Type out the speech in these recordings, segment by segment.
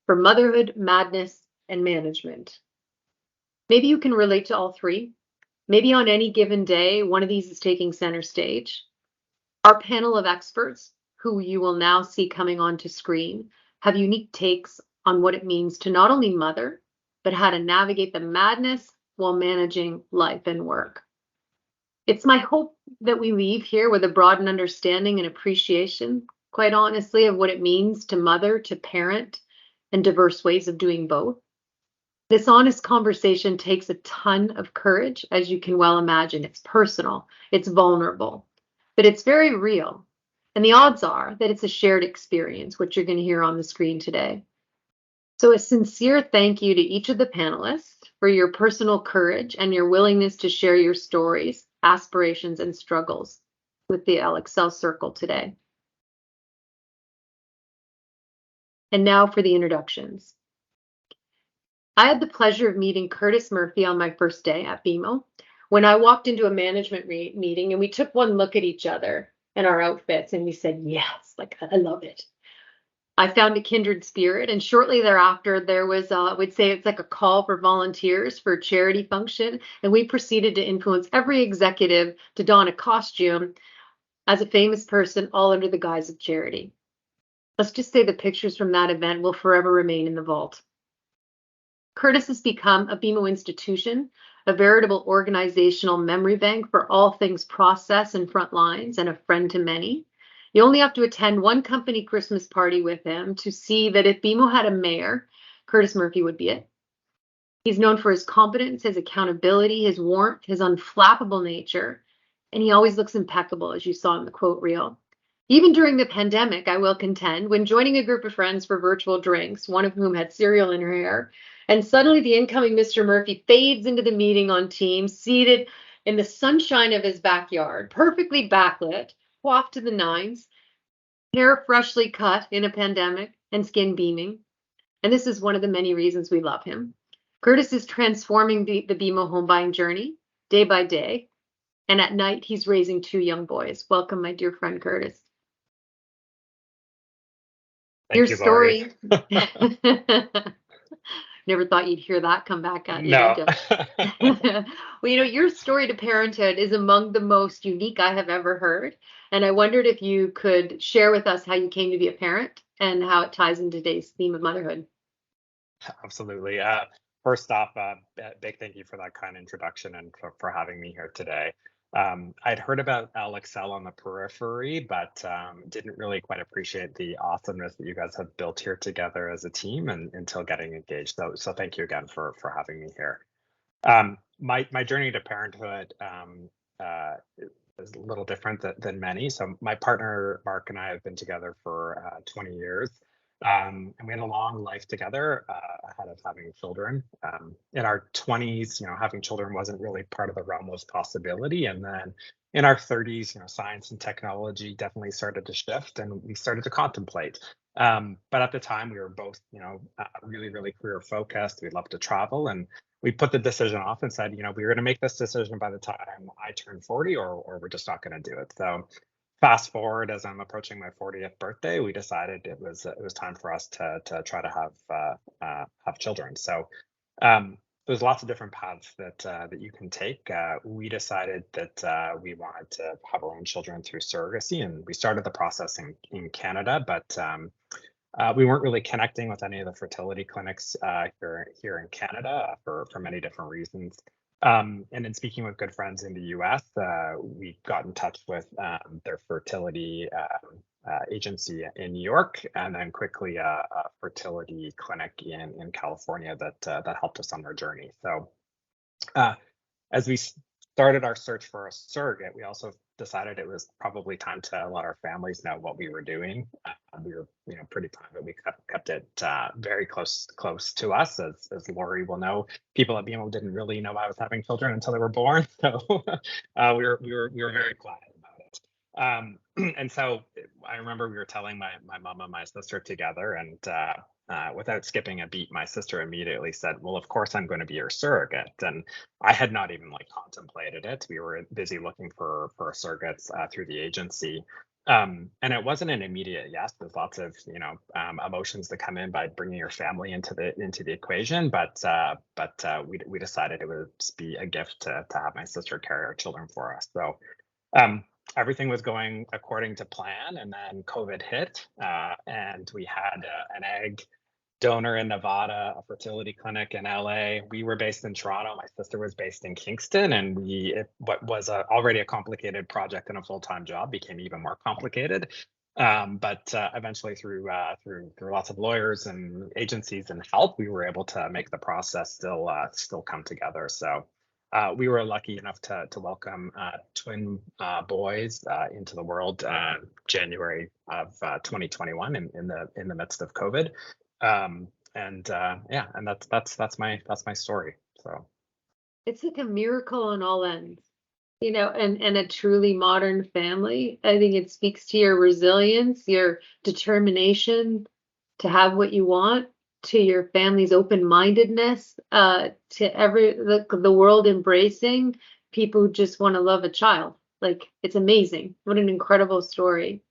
for motherhood, madness, and management. Maybe you can relate to all three. Maybe on any given day, one of these is taking center stage. Our panel of experts, who you will now see coming onto screen, have unique takes on what it means to not only mother, but how to navigate the madness while managing life and work. It's my hope that we leave here with a broadened understanding and appreciation, quite honestly, of what it means to mother, to parent, and diverse ways of doing both. This honest conversation takes a ton of courage, as you can well imagine. It's personal, it's vulnerable, but it's very real. And the odds are that it's a shared experience, which you're going to hear on the screen today. So, a sincere thank you to each of the panelists for your personal courage and your willingness to share your stories, aspirations, and struggles with the ElleExcel Circle today. And now for the introductions. I had the pleasure of meeting Curtis Murphy on my first day at BMO when I walked into a management meeting, and we took one look at each other and our outfits and we said, yes, like I love it. I found a kindred spirit, and shortly thereafter there was, I would say it's like a call for volunteers for a charity function, and we proceeded to influence every executive to don a costume as a famous person, all under the guise of charity. Let's just say the pictures from that event will forever remain in the vault. Curtis has become a BMO institution, a veritable organizational memory bank for all things process and front lines, and a friend to many. You only have to attend one company Christmas party with him to see that if BMO had a mayor, Curtis Murphy would be it. He's known for his competence, his accountability, his warmth, his unflappable nature, and he always looks impeccable, as you saw in the quote reel. Even during the pandemic, I will contend, when joining a group of friends for virtual drinks, one of whom had cereal in her hair, and suddenly the incoming Mr. Murphy fades into the meeting on Teams, seated in the sunshine of his backyard, perfectly backlit, coiffed to the nines, hair freshly cut in a pandemic, and skin beaming. And this is one of the many reasons we love him. Curtis is transforming the BMO home buying journey day by day. And at night, he's raising two young boys. Welcome, my dear friend Curtis. Your Thank you, Lori. story. Never thought you'd hear that come back at you, did No. you? Well, your story to parenthood is among the most unique I have ever heard. And I wondered if you could share with us how you came to be a parent and how it ties into today's theme of motherhood. Absolutely. First off, big thank you for that kind introduction and for having me here today. I'd heard about ElleExcel on the periphery, but didn't really quite appreciate the awesomeness that you guys have built here together as a team and until getting engaged. So thank you again for having me here. My journey to parenthood is a little different than many. So my partner Mark and I have been together for 20 years. And we had a long life together ahead of having children. In our 20s, having children wasn't really part of the realm of possibility. And then in our 30s, science and technology definitely started to shift, and we started to contemplate. But at the time, we were both, really, really career focused. We loved to travel, and we put the decision off and said, we were going to make this decision by the time I turned 40, or we're just not going to do it. So fast forward, as I'm approaching my 40th birthday, we decided it was time for us to try to have children. So there's lots of different paths that you can take. We decided that we wanted to have our own children through surrogacy, and we started the process in Canada, but we weren't really connecting with any of the fertility clinics here in Canada for many different reasons. And in speaking with good friends in the US, we got in touch with their fertility agency in New York, and then quickly a fertility clinic in California that helped us on our journey. So as we started our search for a surrogate, we also decided it was probably time to let our families know what we were doing. We were, pretty private. We kept it very close to us, as Lori will know. People at BMO didn't really know I was having children until they were born, so we were very quiet about it. And so I remember we were telling my mom and my sister together, and without skipping a beat, my sister immediately said, "Well, of course I'm going to be your surrogate." And I had not even contemplated it. We were busy looking for surrogates through the agency. And it wasn't an immediate yes. There's lots of emotions that come in by bringing your family into the equation. But we decided it would be a gift to have my sister carry our children for us. So everything was going according to plan, and then COVID hit, and we had an egg donor in Nevada, a fertility clinic in LA. We were based in Toronto. My sister was based in Kingston, and what was already a complicated project and a full-time job became even more complicated. But eventually, through lots of lawyers and agencies and help, we were able to make the process still come together. So we were lucky enough to welcome twin boys into the world January of 2021 in the midst of COVID. And that's my story. So It's like a miracle on all ends, and a truly modern family. I think it speaks to your resilience, your determination to have what you want, to your family's open-mindedness, to the world embracing people who just want to love a child. Like, it's amazing. What an incredible story.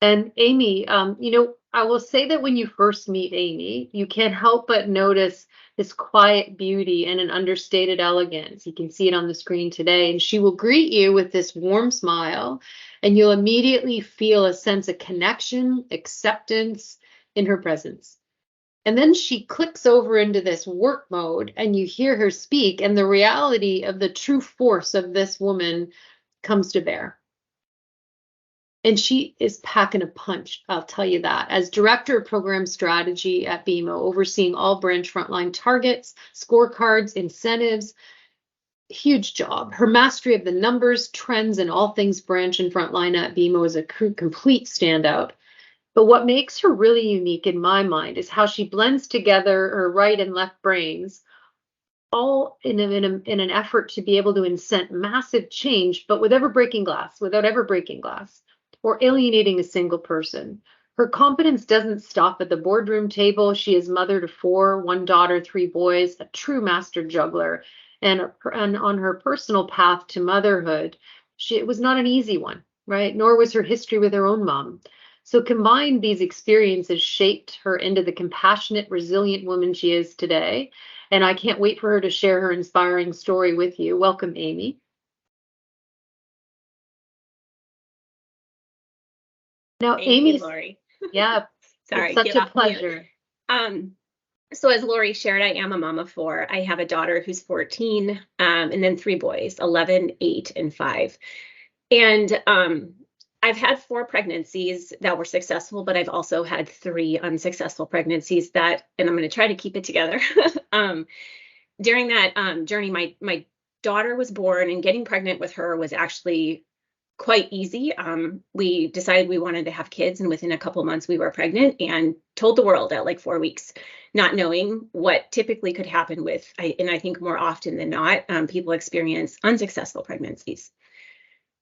And Amy, I will say that when you first meet Amy, you can't help but notice this quiet beauty and an understated elegance. You can see it on the screen today. And she will greet you with this warm smile, and you'll immediately feel a sense of connection, acceptance in her presence. And then she clicks over into this work mode, and you hear her speak, and the reality of the true force of this woman comes to bear. And she is packing a punch, I'll tell you that. As Director of Program Strategy at BMO, overseeing all branch frontline targets, scorecards, incentives, huge job. Her mastery of the numbers, trends, and all things branch and frontline at BMO is a complete standout. But what makes her really unique in my mind is how she blends together her right and left brains, all in an effort to be able to incent massive change, but without ever breaking glass, or alienating a single person. Her competence doesn't stop at the boardroom table. She is mother to 4, 1 daughter, 3 boys, a true master juggler. And on her personal path to motherhood, it was not an easy one, right? Nor was her history with her own mom. So combined, these experiences shaped her into the compassionate, resilient woman she is today. And I can't wait for her to share her inspiring story with you. Welcome, Amy. Now, Amy, Lori. Yeah, Sorry, it's such a pleasure. So as Lori shared, I am a mom of 4. I have a daughter who's 14, and then 3 boys, 11, 8, and 5. And I've had 4 pregnancies that were successful, but I've also had 3 unsuccessful pregnancies and I'm going to try to keep it together. During that journey, my daughter was born, and getting pregnant with her was actually quite easy. We decided we wanted to have kids, and within a couple months we were pregnant, and told the world at like 4 weeks, not knowing what typically could happen and I think more often than not, people experience unsuccessful pregnancies.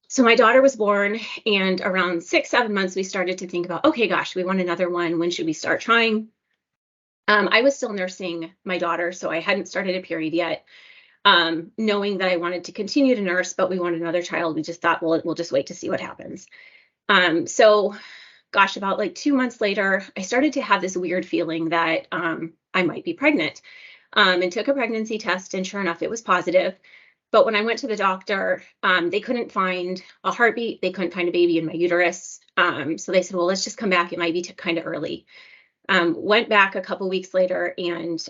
So my daughter was born, and around 6, 7 months, we started to think about, okay, gosh, we want another one. When should we start trying? I was still nursing my daughter, so I hadn't started a period yet. Knowing that I wanted to continue to nurse, but we wanted another child, we just thought, well, we'll just wait to see what happens. So gosh, about like 2 months later, I started to have this weird feeling that I might be pregnant, and took a pregnancy test, and sure enough, it was positive. But when I went to the doctor, they couldn't find a heartbeat. They couldn't find a baby in my uterus. So they said, well, let's just come back. It might be kind of early. Went back a couple weeks later, and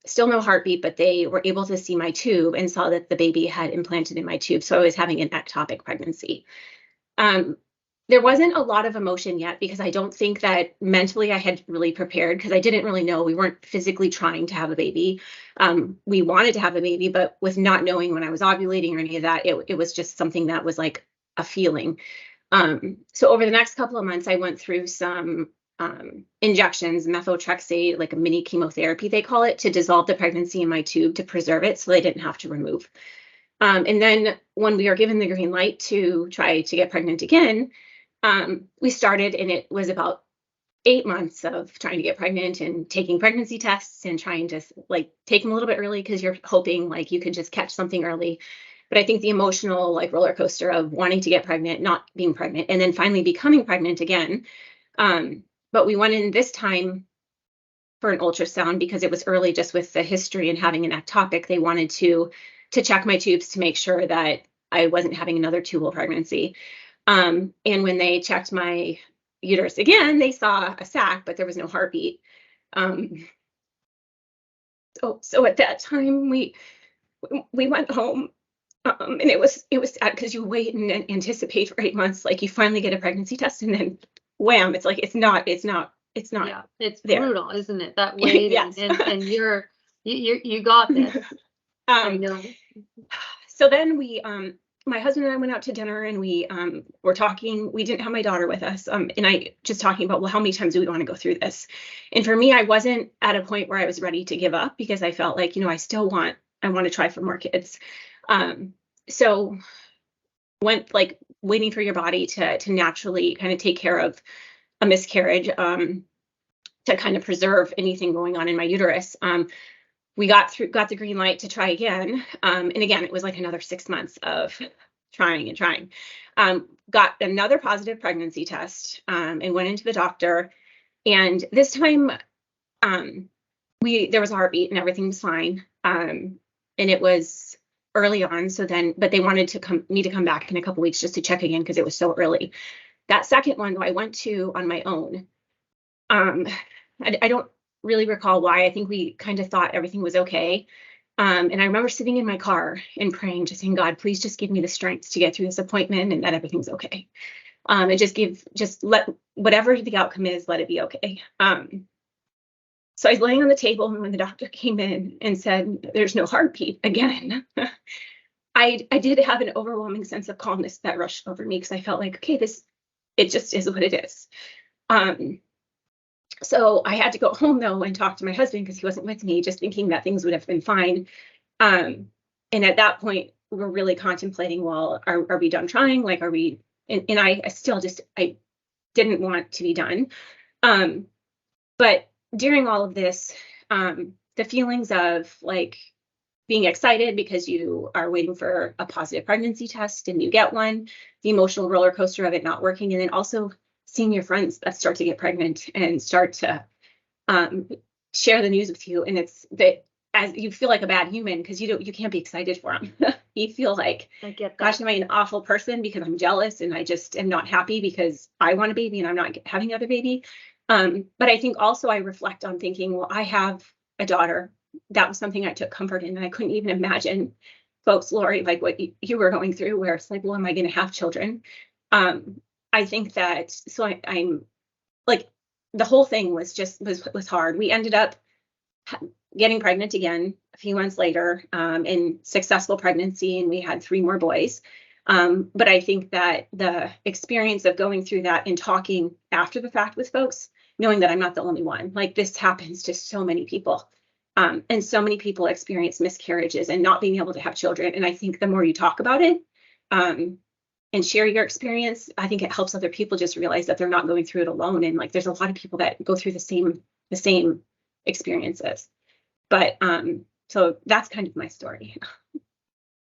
still no heartbeat, but they were able to see my tube and saw that the baby had implanted in my tube. So I was having an ectopic pregnancy. There wasn't a lot of emotion yet, because I don't think that mentally I had really prepared, because I didn't really know. We weren't physically trying to have a baby. We wanted to have a baby, but with not knowing when I was ovulating or any of that, it was just something that was like a feeling. So over the next couple of months, I went through some injections, methotrexate, like a mini chemotherapy, they call it, to dissolve the pregnancy in my tube to preserve it so they didn't have to remove. And then when we were given the green light to try to get pregnant again, we started, and it was about 8 months of trying to get pregnant and taking pregnancy tests and trying to like take them a little bit early, because you're hoping like you can just catch something early. But I think the emotional like roller coaster of wanting to get pregnant, not being pregnant, and then finally becoming pregnant again. But we went in this time for an ultrasound because it was early, just with the history and having an ectopic. They wanted to check my tubes to make sure that I wasn't having another tubal pregnancy. And when they checked my uterus again, they saw a sac, but there was no heartbeat. So at that time we went home, and it was sad because you wait and anticipate for 8 months, like you finally get a pregnancy test, and then wham, it's like it's not Yeah, it's there. brutal, isn't it? That wait. Yes. and you got this. I know. So then we my husband and I went out to dinner, and we were talking. We didn't have my daughter with us, and I just talking about, well, how many times do we want to go through this? And for me, I wasn't at a point where I was ready to give up, because I felt like, I want to try for more kids. So went like waiting for your body to naturally kind of take care of a miscarriage, to kind of preserve anything going on in my uterus. We got the green light to try again. And again, it was like another 6 months of trying and trying. Got another positive pregnancy test, and went into the doctor. And this time, there was a heartbeat and everything was fine. And it was early on. But they wanted me to come back in a couple weeks just to check again, because it was so early. That second one, though, I went to on my own. I don't really recall why. I think we kind of thought everything was okay. And I remember sitting in my car and praying, just saying, God, please just give me the strength to get through this appointment and that everything's okay. And just let whatever the outcome is, let it be okay. So I was laying on the table, and when the doctor came in and said, there's no heartbeat again, I did have an overwhelming sense of calmness that rushed over me, because I felt like, okay, it just is what it is. So I had to go home, though, and talk to my husband, because he wasn't with me, just thinking that things would have been fine. And at that point, we were really contemplating, well, are we done trying? Like, are we? And I still I didn't want to be done. But during all of this, the feelings of like being excited because you are waiting for a positive pregnancy test and you get one, the emotional roller coaster of it not working, and then also seeing your friends that start to get pregnant and start to share the news with you, and it's that as you feel like a bad human, because you can't be excited for them. You feel like, I get that. Gosh, am I an awful person because I'm jealous and I just am not happy because I want a baby and I'm not having another baby. But I think also I reflect on thinking, well, I have a daughter. That was something I took comfort in, and I couldn't even imagine folks, Lori, like what you were going through, where it's like, well, am I going to have children? I think that, so I'm like, the whole thing was hard. We ended up getting pregnant again a few months later, in successful pregnancy, and we had 3 more boys. But I think that the experience of going through that and talking after the fact with folks, knowing that I'm not the only one, like this happens to so many people. And so many people experience miscarriages and not being able to have children. And I think the more you talk about it, and share your experience, I think it helps other people just realize that they're not going through it alone. And like, there's a lot of people that go through the same experiences. But so that's kind of my story.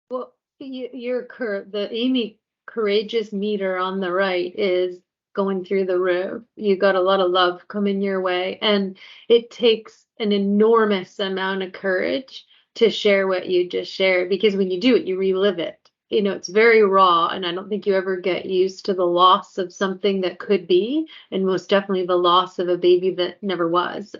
Well, the Amy Courageous meter on the right is going through the roof. You got a lot of love coming your way, and it takes an enormous amount of courage to share what you just shared, because when you do it, you relive it. It's very raw, and I don't think you ever get used to the loss of something that could be, and most definitely the loss of a baby that never was.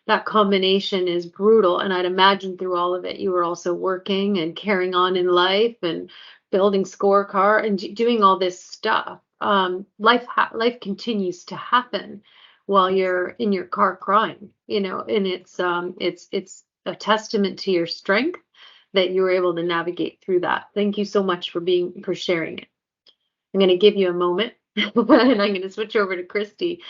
That combination is brutal, and I'd imagine through all of it, you were also working and carrying on in life and building scorecard and doing all this stuff. Life continues to happen while you're in your car crying, and it's a testament to your strength that you were able to navigate through that. Thank you so much for sharing it. I'm going to give you a moment, and I'm going to switch over to Christy.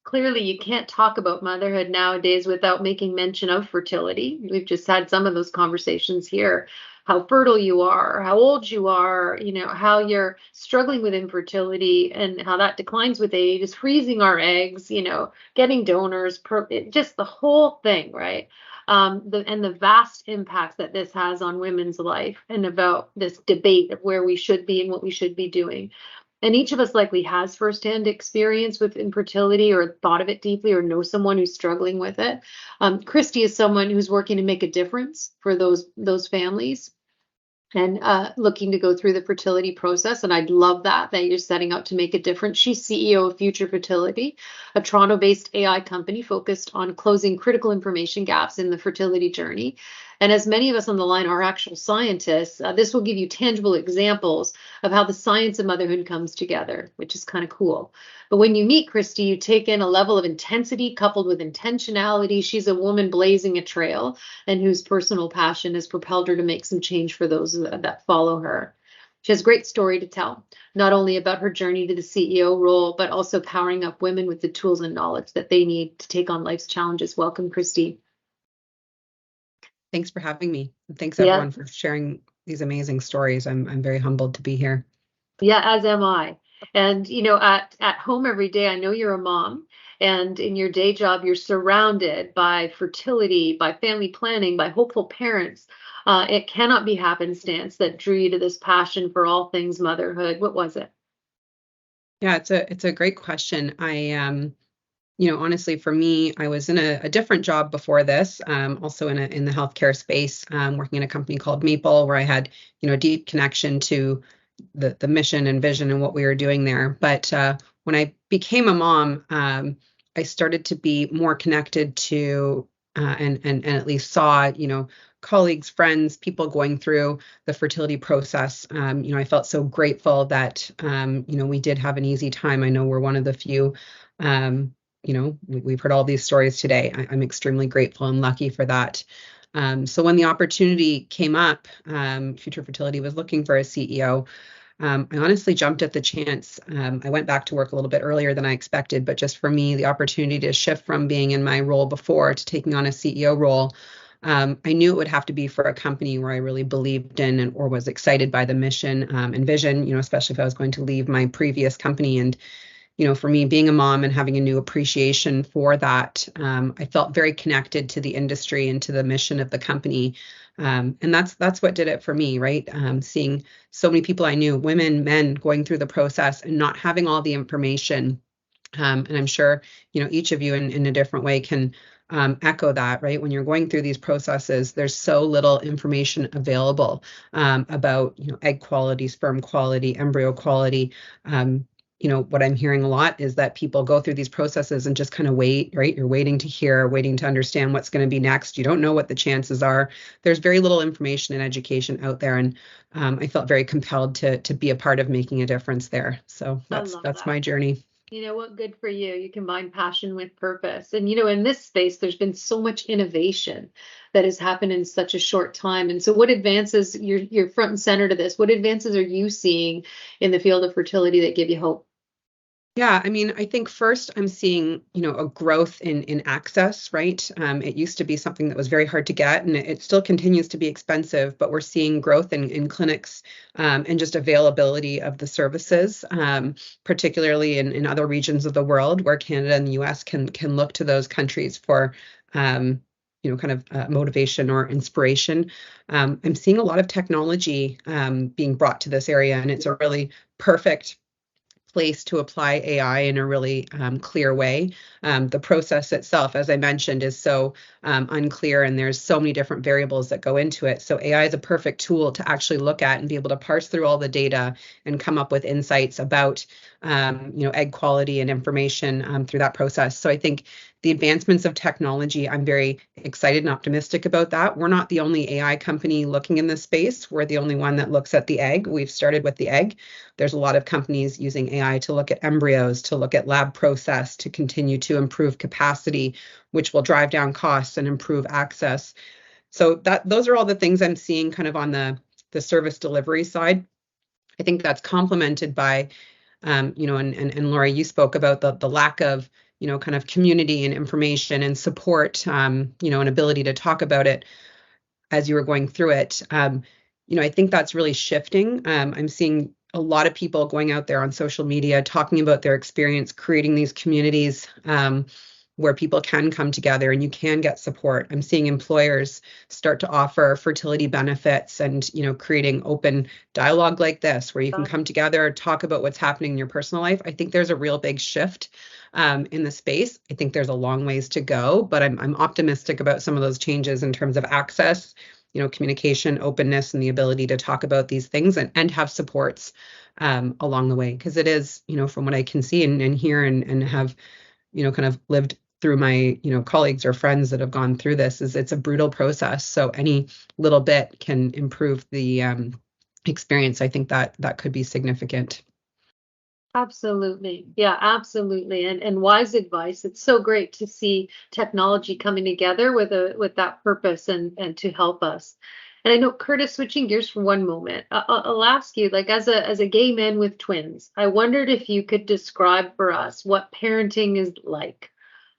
Clearly you can't talk about motherhood nowadays without making mention of fertility. We've just had some of those conversations here. How fertile you are, how old you are, how you're struggling with infertility and how that declines with age, is freezing our eggs, getting donors, just the whole thing, right? the vast impacts that this has on women's life, and about this debate of where we should be and what we should be doing. And each of us likely has firsthand experience with infertility, or thought of it deeply, or know someone who's struggling with it. Christy is someone who's working to make a difference for those families, and looking to go through the fertility process. And I'd love that you're setting out to make a difference. She's CEO of Future Fertility, a Toronto-based AI company focused on closing critical information gaps in the fertility journey. And as many of us on the line are actual scientists, this will give you tangible examples of how the science of motherhood comes together, which is kind of cool. But when you meet Christy, you take in a level of intensity coupled with intentionality. She's a woman blazing a trail, and whose personal passion has propelled her to make some change for those that follow her. She has a great story to tell, not only about her journey to the CEO role, but also powering up women with the tools and knowledge that they need to take on life's challenges. Welcome, Christy. Thanks for having me. Thanks everyone for sharing these amazing stories. I'm very humbled to be here. Yeah, as am I. And at home every day, I know you're a mom, and in your day job, you're surrounded by fertility, by family planning, by hopeful parents. It cannot be happenstance that drew you to this passion for all things motherhood. What was it? Yeah, it's a great question. Honestly, for me, I was in a different job before this, also in the healthcare space, working in a company called Maple, where I had, a deep connection to the mission and vision and what we were doing there. But when I became a mom, I started to be more connected to and at least saw, colleagues, friends, people going through the fertility process. I felt so grateful that, we did have an easy time. I know we're one of the few. We've heard all these stories today. I'm extremely grateful and lucky for that. So when the opportunity came up, Future Fertility was looking for a CEO. I honestly jumped at the chance. I went back to work a little bit earlier than I expected, but just for me, the opportunity to shift from being in my role before to taking on a CEO role, I knew it would have to be for a company where I really believed in or was excited by the mission and vision, especially if I was going to leave my previous company. And for me, being a mom and having a new appreciation for that, I felt very connected to the industry and to the mission of the company. And that's what did it for me, right? Seeing so many people I knew, women, men, going through the process and not having all the information. And I'm sure, each of you in a different way can echo that, right? When you're going through these processes, there's so little information available about, egg quality, sperm quality, embryo quality. What I'm hearing a lot is that people go through these processes and just kind of wait, right? You're waiting to hear, waiting to understand what's going to be next. You don't know what the chances are. There's very little information and education out there. And I felt very compelled to be a part of making a difference there. So that's my journey. You know what? Good for you. You combine passion with purpose. And, in this space, there's been so much innovation that has happened in such a short time. And so what advances, you're front and center to this, what advances are you seeing in the field of fertility that give you hope? Yeah, I think first I'm seeing, a growth in access, right? It used to be something that was very hard to get, and it still continues to be expensive, but we're seeing growth in clinics and just availability of the services, particularly in other regions of the world where Canada and the US can look to those countries for motivation or inspiration. I'm seeing a lot of technology being brought to this area, and it's a really perfect place to apply AI in a really clear way. The process itself, as I mentioned, is so unclear, and there's so many different variables that go into it. So AI is a perfect tool to actually look at and be able to parse through all the data and come up with insights about egg quality and information through that process. So I think the advancements of technology, I'm very excited and optimistic about that. We're not the only AI company looking in this space. We're the only one that looks at the egg. We've started with the egg. There's a lot of companies using AI to look at embryos, to look at lab process, to continue to improve capacity, which will drive down costs and improve access. So those are all the things I'm seeing kind of on the service delivery side. I think that's complemented by, and Lori, you spoke about the lack of, kind of community and information and support, and ability to talk about it as you were going through it. I think that's really shifting. I'm seeing a lot of people going out there on social media, talking about their experience, creating these communities. where people can come together and you can get support. I'm seeing employers start to offer fertility benefits and, creating open dialogue like this, where you can come together, talk about what's happening in your personal life. I think there's a real big shift in the space. I think there's a long ways to go, but I'm optimistic about some of those changes in terms of access, communication, openness, and the ability to talk about these things and have supports along the way. Because it is, from what I can see and hear and have, kind of lived through my, colleagues or friends that have gone through this, is it's a brutal process. So any little bit can improve the experience. I think that could be significant. Absolutely. Yeah, absolutely. And wise advice. It's so great to see technology coming together with that purpose and to help us. And I know, Curtis, switching gears for one moment, I'll ask you, like, as a gay man with twins, I wondered if you could describe for us what parenting is like.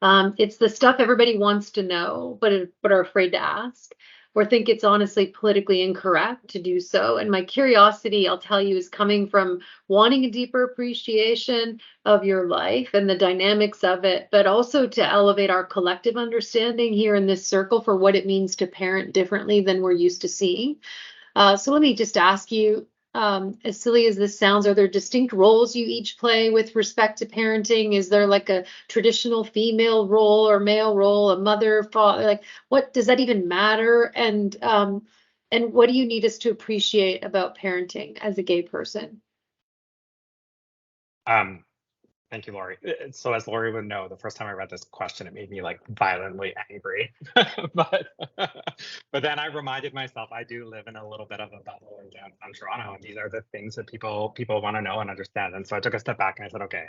It's the stuff everybody wants to know, but are afraid to ask, or think it's honestly politically incorrect to do so. And my curiosity, I'll tell you, is coming from wanting a deeper appreciation of your life and the dynamics of it, but also to elevate our collective understanding here in this circle for what it means to parent differently than we're used to seeing. So let me just ask you, as silly as this sounds, are there distinct roles you each play with respect to parenting? Is there like a traditional female role or male role, a mother, father? Like, what does that even matter? And what do you need us to appreciate about parenting as a gay person? Thank you, Lori. So as Lori would know, the first time I read this question, it made me like violently angry. but but then I reminded myself I do live in a little bit of a bubble in downtown Toronto, and these are the things that people want to know and understand. And so I took a step back and I said, okay,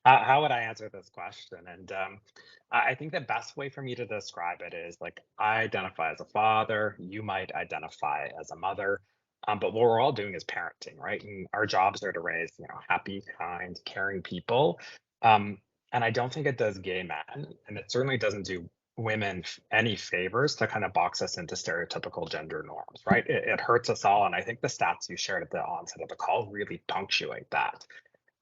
how would I answer this question? And I think the best way for me to describe it is like I identify as a father. You might identify as a mother. But what we're all doing is parenting, right? And our jobs are to raise, happy, kind, caring people. And I don't think it does gay men, and it certainly doesn't do women any favors to kind of box us into stereotypical gender norms, right? It hurts us all. And I think the stats you shared at the onset of the call really punctuate that.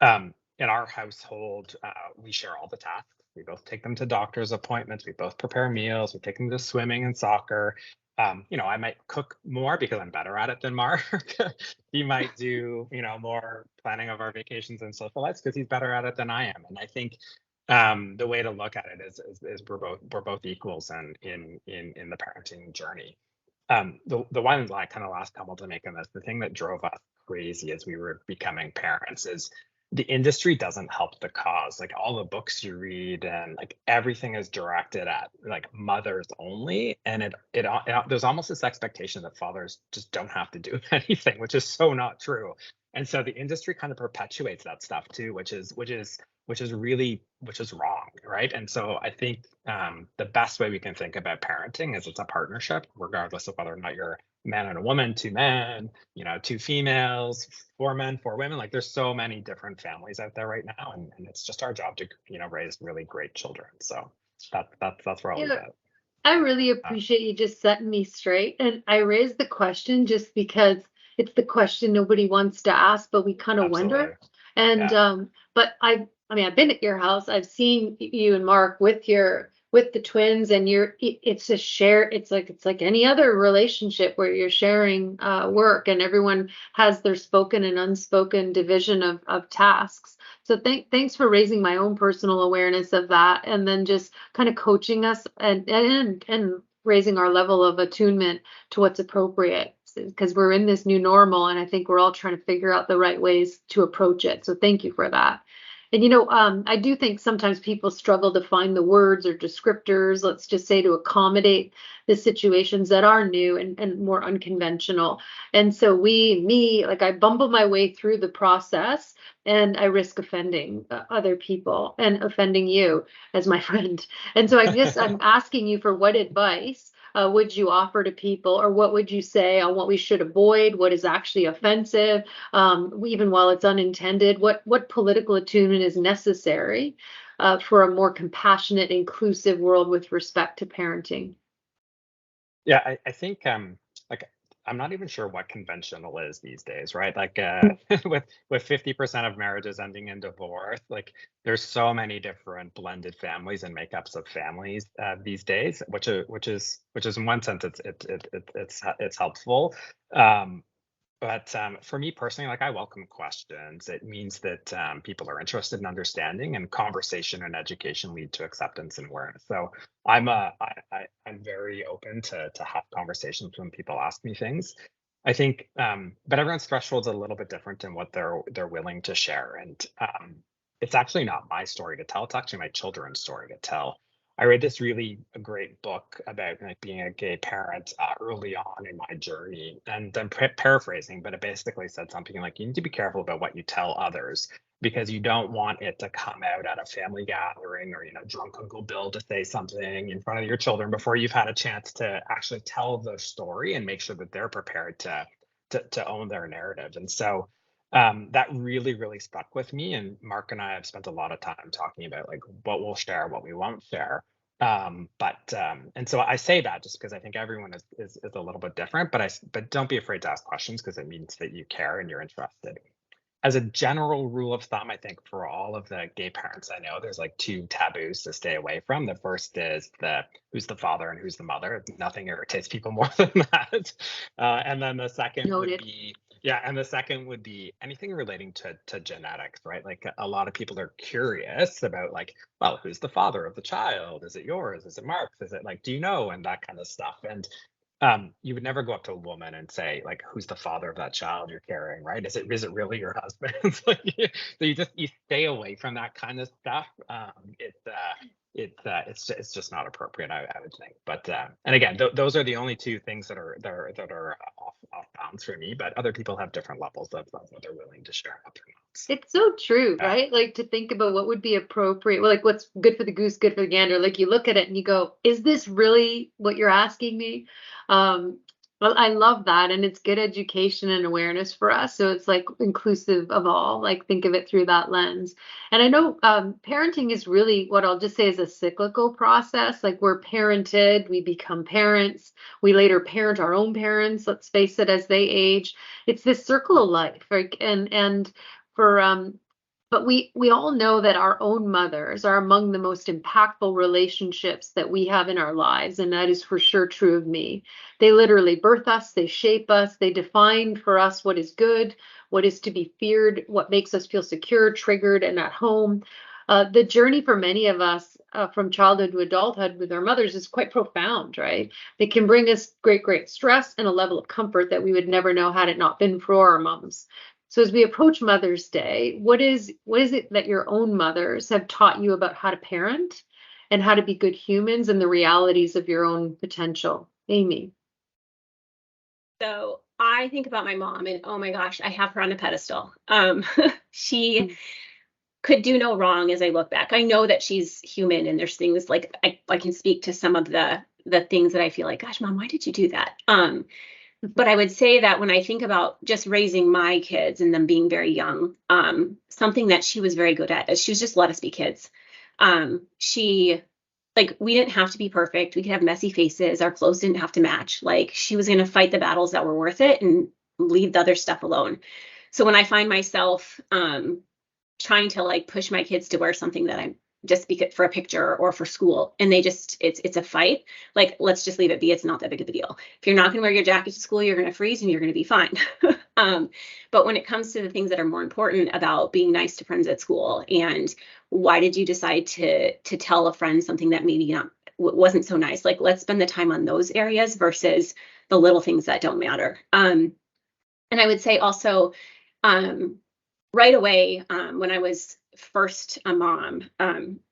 In our household, we share all the tasks. We both take them to doctor's appointments. We both prepare meals. We take them to swimming and soccer. I might cook more because I'm better at it than Mark. He might do, more planning of our vacations and social lives because he's better at it than I am. And I think the way to look at it is we're both equals in the parenting journey. The one I kind of last comment to make on this, the thing that drove us crazy as we were becoming parents is the industry doesn't help the cause. Like all the books you read and like everything is directed at like mothers only, and it there's almost this expectation that fathers just don't have to do anything, which is so not true. And so the industry kind of perpetuates that stuff too, which is wrong, right? And so I think the best way we can think about parenting is it's a partnership, regardless of whether or not you're a man and a woman, two men, two females, four men, four women. Like there's so many different families out there right now, and it's just our job to raise really great children. So that's where I'll leave it. I really appreciate you just setting me straight, and I raised the question just because it's the question nobody wants to ask, but we kind of wonder. And but I've been at your house. I've seen you and Mark with the twins, and it's a share. It's like any other relationship where you're sharing work, and everyone has their spoken and unspoken division of tasks. So thanks for raising my own personal awareness of that, and then just kind of coaching us and raising our level of attunement to what's appropriate, because we're in this new normal, and I think we're all trying to figure out the right ways to approach it. So thank you for that. And I do think sometimes people struggle to find the words or descriptors, let's just say, to accommodate the situations that are new and more unconventional. And so I bumble my way through the process, and I risk offending other people and offending you as my friend. And so I'm asking you for what advice would you offer to people, or what would you say on what we should avoid, what is actually offensive, even while it's unintended, what political attunement is necessary for a more compassionate, inclusive world with respect to parenting? Yeah, I think I'm not even sure what conventional is these days, right? Like with 50% of marriages ending in divorce, like there's so many different blended families and makeups of families these days, which is in one sense it's helpful. Um, but for me personally, like I welcome questions. It means that people are interested in understanding, and conversation and education lead to acceptance and awareness. So I'm very open to have conversations when people ask me things. I think, but everyone's threshold's a little bit different in what they're willing to share, and it's actually not my story to tell. It's actually my children's story to tell. I read this really great book about like being a gay parent early on in my journey, and I'm paraphrasing, but it basically said something like, you need to be careful about what you tell others because you don't want it to come out at a family gathering or, drunk Uncle Bill to say something in front of your children before you've had a chance to actually tell the story and make sure that they're prepared to own their narrative. And so that really, really stuck with me. And Mark and I have spent a lot of time talking about like what we'll share, what we won't share. And so I say that just because I think everyone is a little bit different, but don't be afraid to ask questions because it means that you care and you're interested. As a general rule of thumb, I think for all of the gay parents I know, there's like two taboos to stay away from. The first is who's the father and who's the mother. Nothing irritates people more than that. And then the second would Noted. be, yeah, and the second would be anything relating to genetics, right? Like a lot of people are curious about like, well, who's the father of the child? Is it yours? Is it Mark's? Is it like, do you know? And that kind of stuff. And you would never go up to a woman and say like, who's the father of that child you're carrying, right? Is it really your husband? It's like, so you stay away from that kind of stuff. It's just not appropriate, I would think. But and again, those are the only two things that are off bounds for me. But other people have different levels of what they're willing to share up or not. It's so true, Yeah. right? Like to think about what would be appropriate. Well, like what's good for the goose, good for the gander. Like you look at it and you go, is this really what you're asking me? Well, I love that. And it's good education and awareness for us. So it's like inclusive of all, like think of it through that lens. And I know parenting is really what I'll just say is a cyclical process. Like we're parented, we become parents, we later parent our own parents, let's face it, as they age. It's this circle of life, right? And for but we all know that our own mothers are among the most impactful relationships that we have in our lives, and that is for sure true of me. They literally birth us, they shape us, they define for us what is good, what is to be feared, what makes us feel secure, triggered, and at home. The journey for many of us from childhood to adulthood with our mothers is quite profound, right? They can bring us great stress and a level of comfort that we would never know had it not been for our moms. So as we approach Mother's Day, what is it that your own mothers have taught you about how to parent and how to be good humans and the realities of your own potential? Amy. So I think about my mom and oh my gosh, I have her on a pedestal. She could do no wrong as I look back. I know that she's human and there's things like I can speak to some of the things that I feel like, gosh, Mom, why did you do that? But I would say that when I think about just raising my kids and them being very young, something that she was very good at is she was just let us be kids. She we didn't have to be perfect. We could have messy faces. Our clothes didn't have to match. Like she was going to fight the battles that were worth it and leave the other stuff alone. So when I find myself trying to push my kids to wear something that I'm just for a picture or for school, and they just it's a fight, let's just leave it be. It's not that big of a deal. If you're not going to wear your jacket to school, you're going to freeze and you're going to be fine. But when it comes to the things that are more important about being nice to friends at school, and why did you decide to tell a friend something that maybe not wasn't so nice, let's spend the time on those areas versus the little things that don't matter. And I would say also right away, when I was first a mom,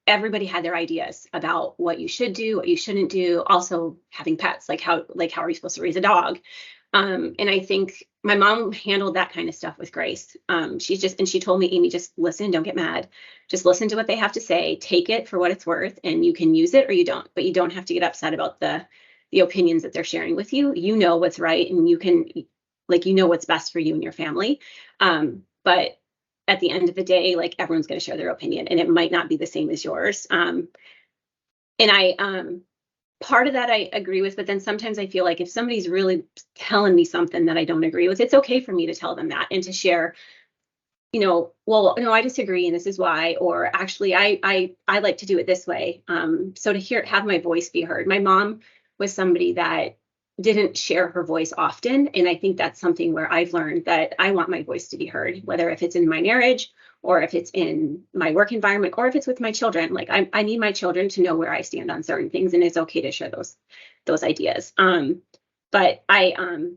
everybody had their ideas about what you should do, what you shouldn't do. Also having pets, how are you supposed to raise a dog? And I think my mom handled that kind of stuff with grace. She told me, Amy, just listen, don't get mad. Just listen to what they have to say, take it for what it's worth, and you can use it or you don't, but you don't have to get upset about the opinions that they're sharing with you. You know what's right, and you can, what's best for you and your family. But at the end of the day, everyone's going to share their opinion and it might not be the same as yours. And I, part of that I agree with, but then sometimes I feel like if somebody's really telling me something that I don't agree with, it's okay for me to tell them that and to share, well, no, I disagree and this is why, or actually I like to do it this way. So to have my voice be heard. My mom was somebody that didn't share her voice often. And I think that's something where I've learned that I want my voice to be heard, whether if it's in my marriage or if it's in my work environment or if it's with my children. Like I need my children to know where I stand on certain things, and it's okay to share those ideas. But I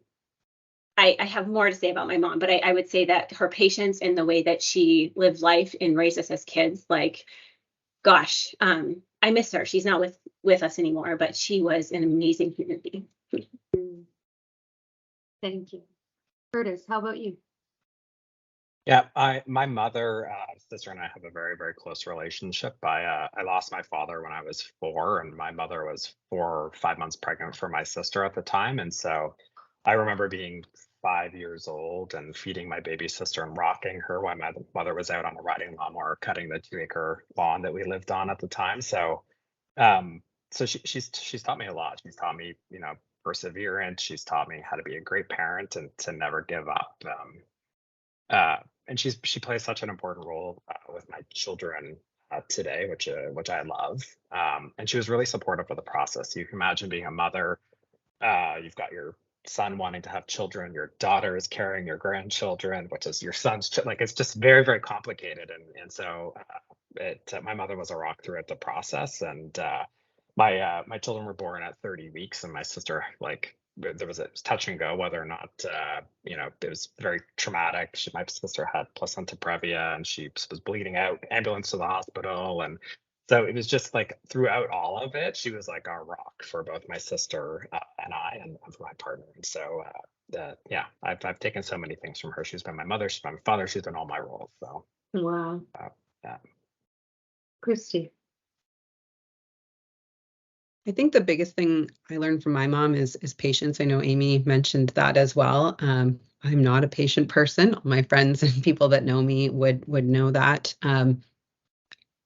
have more to say about my mom, but I would say that her patience and the way that she lived life and raised us as kids, like, gosh, I miss her. She's not with us anymore, but she was an amazing human being. Thank you. Curtis, how about you? Yeah, my mother, sister, and I have a very, very close relationship. I lost my father when I was 4, and my mother was 4 or 5 months pregnant for my sister at the time. And so I remember being 5 years old and feeding my baby sister and rocking her while my mother was out on a riding lawnmower cutting the 2-acre lawn that we lived on at the time. So, she's taught me a lot. She's taught me, perseverance. She's taught me how to be a great parent and to never give up. And she plays such an important role with my children today, which I love. And she was really supportive of the process. You can imagine being a mother. You've got your son wanting to have children, your daughter is carrying your grandchildren, which is your son's like it's just very, very complicated. And so my mother was a rock throughout the process. And my children were born at 30 weeks, and my sister, like, it was touch and go whether or not it was very traumatic. My sister had placenta previa and she was bleeding out, ambulance to the hospital. And so it was just like throughout all of it, she was like our rock for both my sister and I, and for my partner. And so yeah, I've taken so many things from her. She's been my mother, she's been my father, she's been all my roles. So Wow. Yeah. Christy. I think the biggest thing I learned from my mom is patience. I know Amy mentioned that as well. I'm not a patient person. All my friends and people that know me would know that.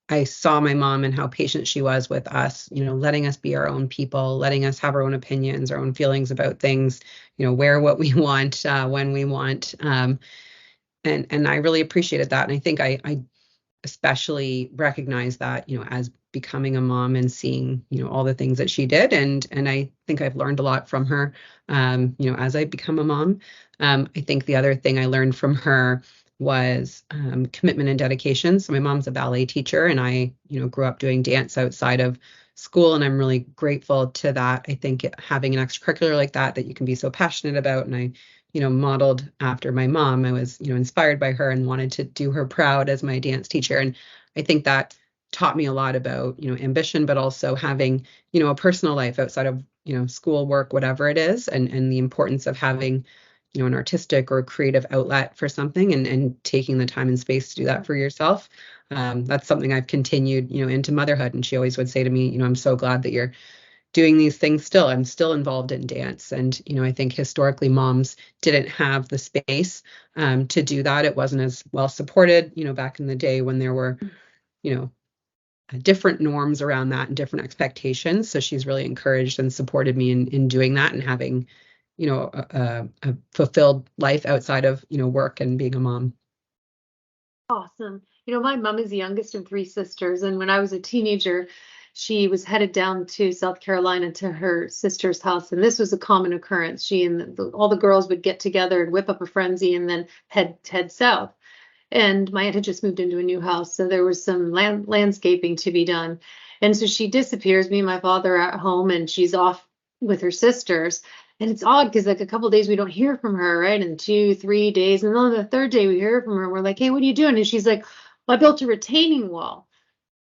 I saw my mom and how patient she was with us, letting us be our own people, letting us have our own opinions, our own feelings about things, wear what we want, when we want. And I really appreciated that. And I think I especially recognize that, as becoming a mom and seeing, all the things that she did. And I think I've learned a lot from her, as I become a mom. I think the other thing I learned from her was commitment and dedication. So my mom's a ballet teacher, and I, grew up doing dance outside of school, and I'm really grateful to that. I think having an extracurricular like that you can be so passionate about, and I modeled after my mom. I was, inspired by her and wanted to do her proud as my dance teacher. And I think that taught me a lot about, ambition, but also having, a personal life outside of, school, work, whatever it is, and the importance of having, an artistic or creative outlet for something, and taking the time and space to do that for yourself. That's something I've continued, into motherhood. And she always would say to me, I'm so glad that you're doing these things still. I'm still involved in dance. And, I think historically moms didn't have the space to do that. It wasn't as well supported, back in the day when there were, different norms around that and different expectations. So she's really encouraged and supported me in doing that and having, a fulfilled life outside of, work and being a mom. Awesome. My mom is the youngest of 3 sisters. And when I was a teenager, she was headed down to South Carolina to her sister's house. And this was a common occurrence. She and all the girls would get together and whip up a frenzy and then head south. And my aunt had just moved into a new house, so there was some landscaping to be done. And so she disappears, me and my father are at home, and she's off with her sisters. And it's odd because like a couple of days we don't hear from her, right? And 2, 3 days. And then on the 3rd day we hear from her. We're like, hey, what are you doing? And she's like, well, I built a retaining wall.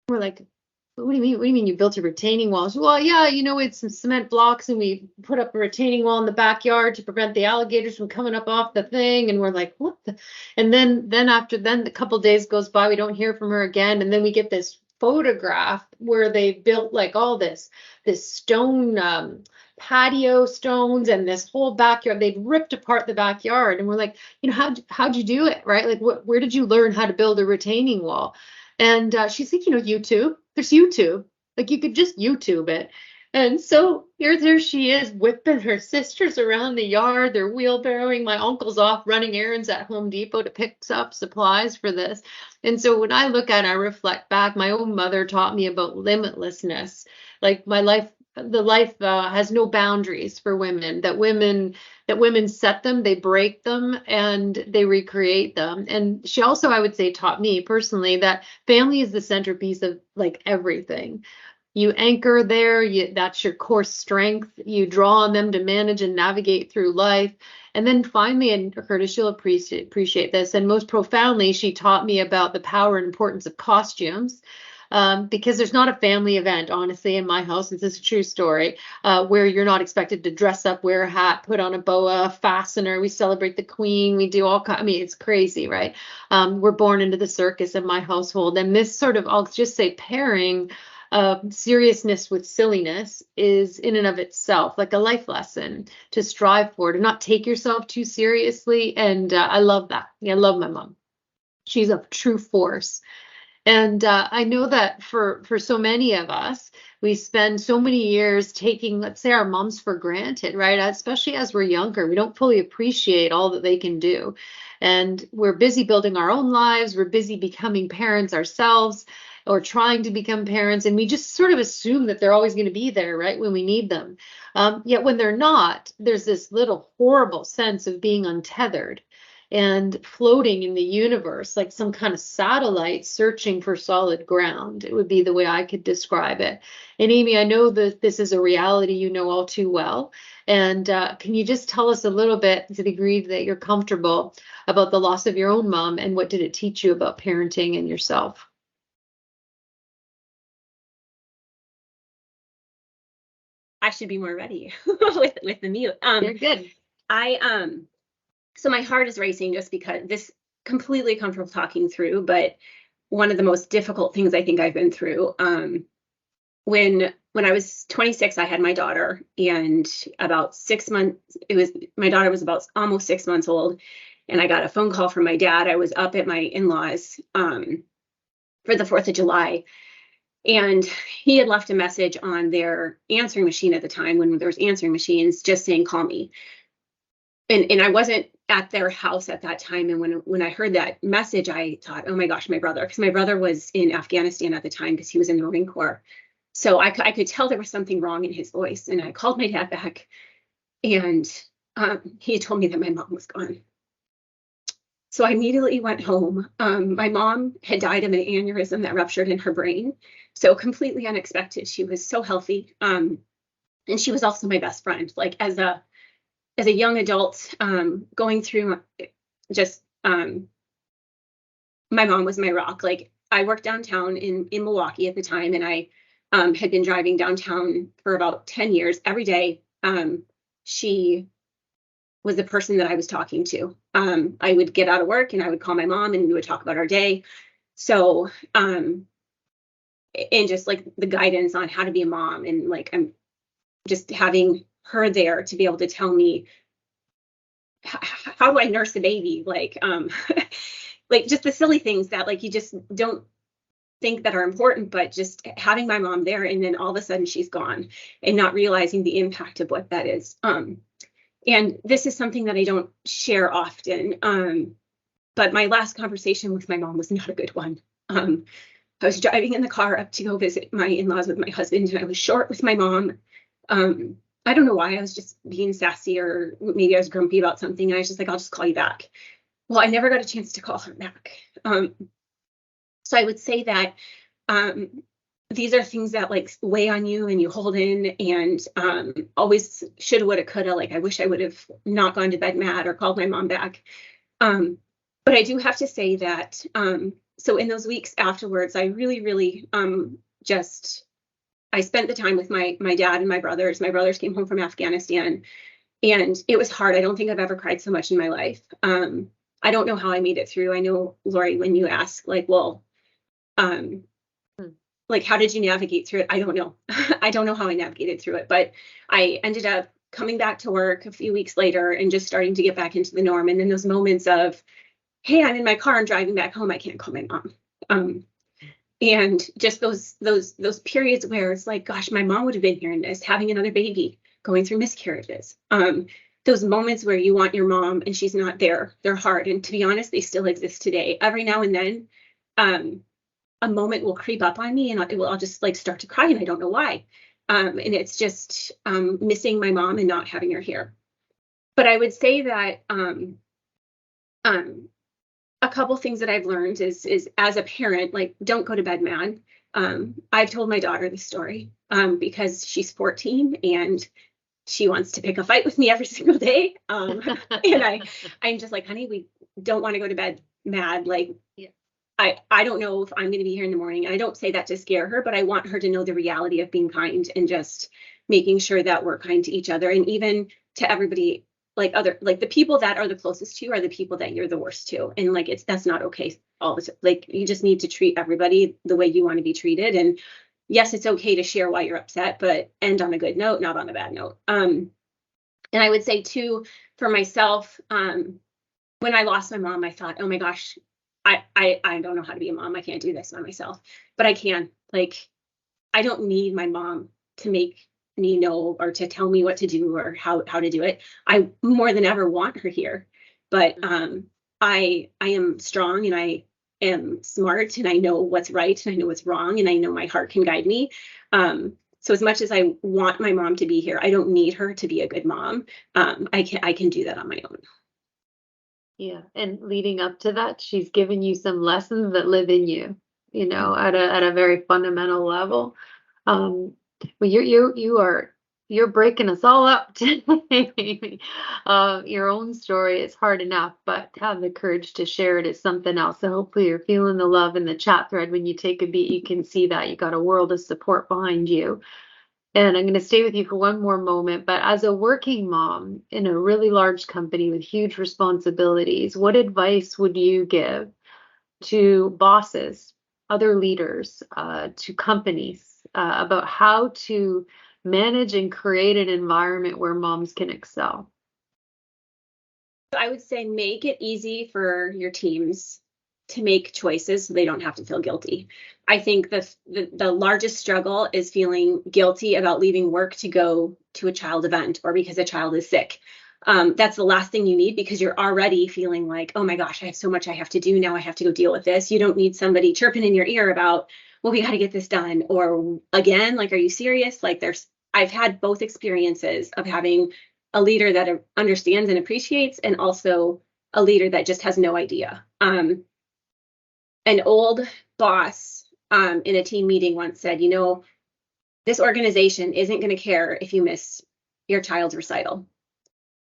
We're like, what do you mean? What do you mean you built a retaining wall? She, well, yeah, it's some cement blocks and we put up a retaining wall in the backyard to prevent the alligators from coming up off the thing. And we're like, what the? And then a couple days goes by, we don't hear from her again. And then we get this photograph where they built like all this stone patio stones and this whole backyard. They'd ripped apart the backyard. And we're like, how'd you do it? Right? Like, where did you learn how to build a retaining wall? And she's like, YouTube. There's YouTube. Like you could just YouTube it. And so there she is, whipping her sisters around the yard. They're wheelbarrowing. My uncle's off running errands at Home Depot to pick up supplies for this. And so when I look at it, I reflect back. My own mother taught me about limitlessness. Like my life, the life has no boundaries for women. That women set them, they break them, and they recreate them. And she also, I would say, taught me personally that family is the centerpiece of like everything. You anchor there, that's your core strength. You draw on them to manage and navigate through life. And then finally, and Curtis, you'll appreciate this, and most profoundly, she taught me about the power and importance of costumes. Because there's not a family event, honestly, in my house, this is a true story, where you're not expected to dress up, wear a hat, put on a boa, fastener. We celebrate the queen. We do all kinds. I mean, it's crazy, right? We're born into the circus in my household. And this sort of, I'll just say, pairing seriousness with silliness is in and of itself like a life lesson to strive for, to not take yourself too seriously. And I love that. Yeah, I love my mom. She's a true force. And I know that for so many of us, we spend so many years taking, let's say, our moms for granted, right? Especially as we're younger, we don't fully appreciate all that they can do. And we're busy building our own lives. We're busy becoming parents ourselves or trying to become parents. And we just sort of assume that they're always going to be there, right, when we need them. Yet when they're not, there's this little horrible sense of being untethered and floating in the universe like some kind of satellite searching for solid ground. It would be the way I could describe it. And Amy, I know that this is a reality you know all too well. And can you just tell us a little bit, to the degree that you're comfortable, about the loss of your own mom and what did it teach you about parenting and yourself? I should be more ready with the mute. You're good. So my heart is racing just because this completely comfortable talking through, but one of the most difficult things I think I've been through. When I was 26, I had my daughter, and about 6 months, my daughter was about almost 6 months old, and I got a phone call from my dad. I was up at my in-laws for the 4th of July. And he had left a message on their answering machine at the time, when there was answering machines, just saying, call me. And I wasn't at their house at that time. And when I heard that message, I thought, oh my gosh, my brother, because my brother was in Afghanistan at the time because he was in the Marine Corps. So I could tell there was something wrong in his voice. And I called my dad back, and he told me that my mom was gone. So I immediately went home. My mom had died of an aneurysm that ruptured in her brain. So completely unexpected. She was so healthy. And she was also my best friend. Like as a young adult, going through just, my mom was my rock. Like I worked downtown in Milwaukee at the time, and I had been driving downtown for about 10 years every day. She was the person that I was talking to. I would get out of work and I would call my mom and we would talk about our day. So, and just like the guidance on how to be a mom, and like I'm just having her there to be able to tell me how do I nurse a baby, like like just the silly things that like you just don't think that are important, but just having my mom there, and then all of a sudden she's gone, and not realizing the impact of what that is. And this is something that I don't share often, but my last conversation with my mom was not a good one. I was driving in the car up to go visit my in-laws with my husband, and I was short with my mom. I don't know why. I was just being sassy, or maybe I was grumpy about something. And I was just like, I'll just call you back. Well, I never got a chance to call her back. So I would say that these are things that like weigh on you and you hold in, and always shoulda, woulda, coulda. Like I wish I would have not gone to bed mad or called my mom back. But I do have to say that so in those weeks afterwards, I really, really I spent the time with my dad and my brothers. My brothers came home from Afghanistan, and it was hard. I don't think I've ever cried so much in my life. I don't know how I made it through. I know, Lori, when you ask, like, well, like, how did you navigate through it? I don't know. I don't know how I navigated through it, but I ended up coming back to work a few weeks later and just starting to get back into the norm. And then those moments of, hey, I'm in my car and driving back home, I can't call my mom. And just those periods where it's like, gosh, my mom would have been here in this, having another baby, going through miscarriages. Those moments where you want your mom and she's not there, they're hard. And to be honest, they still exist today. Every now and then, a moment will creep up on me and I'll just like start to cry and I don't know why. And it's just missing my mom and not having her here. But I would say that a couple things that I've learned is as a parent, like, don't go to bed mad. I've told my daughter this story because she's 14 and she wants to pick a fight with me every single day. And I'm just like, honey, we don't want to go to bed mad. Like, yeah. I don't know if I'm going to be here in the morning. And I don't say that to scare her, but I want her to know the reality of being kind and just making sure that we're kind to each other and even to everybody. Like the people that are the closest to you are the people that you're the worst to. And like, that's not okay all the time. Like, you just need to treat everybody the way you want to be treated. And yes, it's okay to share why you're upset, but end on a good note, not on a bad note. And I would say too, for myself, when I lost my mom, I thought, oh my gosh, I don't know how to be a mom. I can't do this by myself, but I can. Like, I don't need my mom to make me know or to tell me what to do or how to do it. I more than ever want her here, but I am strong and I am smart and I know what's right and I know what's wrong and I know my heart can guide me. So as much as I want my mom to be here, I don't need her to be a good mom. I can do that on my own. Yeah, and leading up to that, she's given you some lessons that live in you, you know, at a very fundamental level. Well, you're breaking us all up today. Your own story is hard enough, but to have the courage to share it is something else. So hopefully you're feeling the love in the chat thread. When you take a beat, you can see that you got a world of support behind you. And I'm going to stay with you for one more moment, but as a working mom in a really large company with huge responsibilities, what advice would you give to bosses, other leaders, to companies about how to manage and create an environment where moms can excel? I would say make it easy for your teams to make choices so they don't have to feel guilty. I think the largest struggle is feeling guilty about leaving work to go to a child event or because a child is sick. That's the last thing you need because you're already feeling like, oh my gosh, I have so much I have to do now. I have to go deal with this. You don't need somebody chirping in your ear about, well, we got to get this done. Or again, like, are you serious? Like, I've had both experiences of having a leader that understands and appreciates and also a leader that just has no idea. An old boss in a team meeting once said, you know, this organization isn't going to care if you miss your child's recital.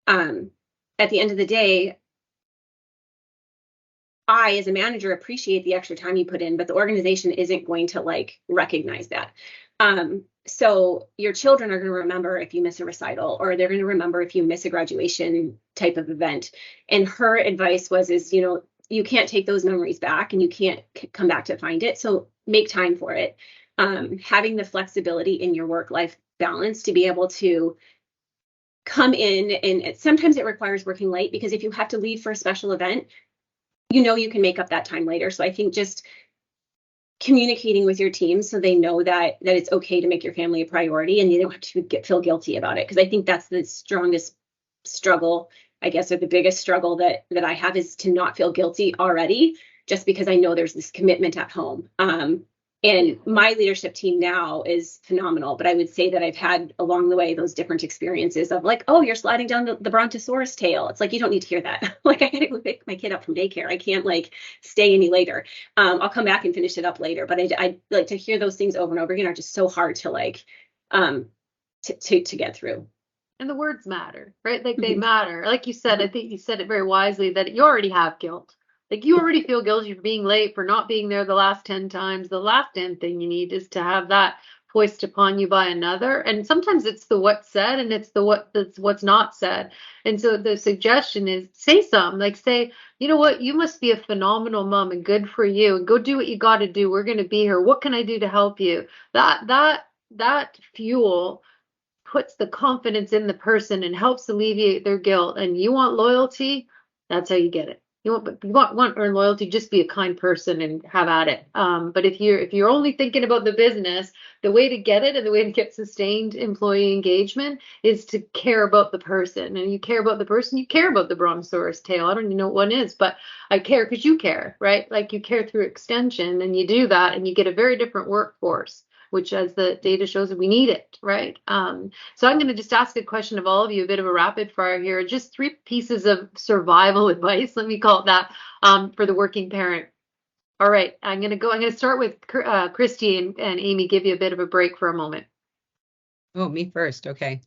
At the end of the day, I, as a manager, appreciate the extra time you put in, but the organization isn't going to like recognize that. So your children are going to remember if you miss a recital, or they're going to remember if you miss a graduation type of event. And her advice was, you know, you can't take those memories back and you can't come back to find it. So make time for it. Having the flexibility in your work-life balance to be able to come in, and sometimes it requires working late because if you have to leave for a special event, you know, you can make up that time later. So I think just communicating with your team so they know that it's okay to make your family a priority and you don't have to feel guilty about it. Because I think that's the strongest struggle, I guess, or the biggest struggle that I have is to not feel guilty already, just because I know there's this commitment at home. And my leadership team now is phenomenal, but I would say that I've had along the way those different experiences of like, oh, you're sliding down the brontosaurus tail. It's like, you don't need to hear that. Like, I gotta go pick my kid up from daycare. I can't like stay any later. I'll come back and finish it up later. But I like to hear those things over and over again are just so hard to like to get through. And the words matter, right? Like they matter. Like you said, I think you said it very wisely that you already have guilt. Like you already feel guilty for being late, for not being there the last 10 times. The last 10 thing you need is to have that foisted upon you by another. And sometimes it's the what's said and it's what's not said. And so the suggestion is say something, like say, you know what, you must be a phenomenal mom and good for you. And go do what you got to do. We're going to be here. What can I do to help you? That fuel puts the confidence in the person and helps alleviate their guilt. And you want loyalty, that's how you get it. you want earn loyalty, just be a kind person and have at it. But if you're only thinking about the business, the way to get it and the way to get sustained employee engagement is to care about the person. And you care about the person, you care about the brontosaurus tail. I don't even know what one is, but I care because you care, right? Like you care through extension, and you do that, and you get a very different workforce, which, as the data shows, we need it, right? So I'm going to just ask a question of all of you, a bit of a rapid fire here. Just 3 pieces of survival advice, let me call it that, for the working parent. All right, I'm going to start with Christy and Amy, give you a bit of a break for a moment. Oh, me first. Okay.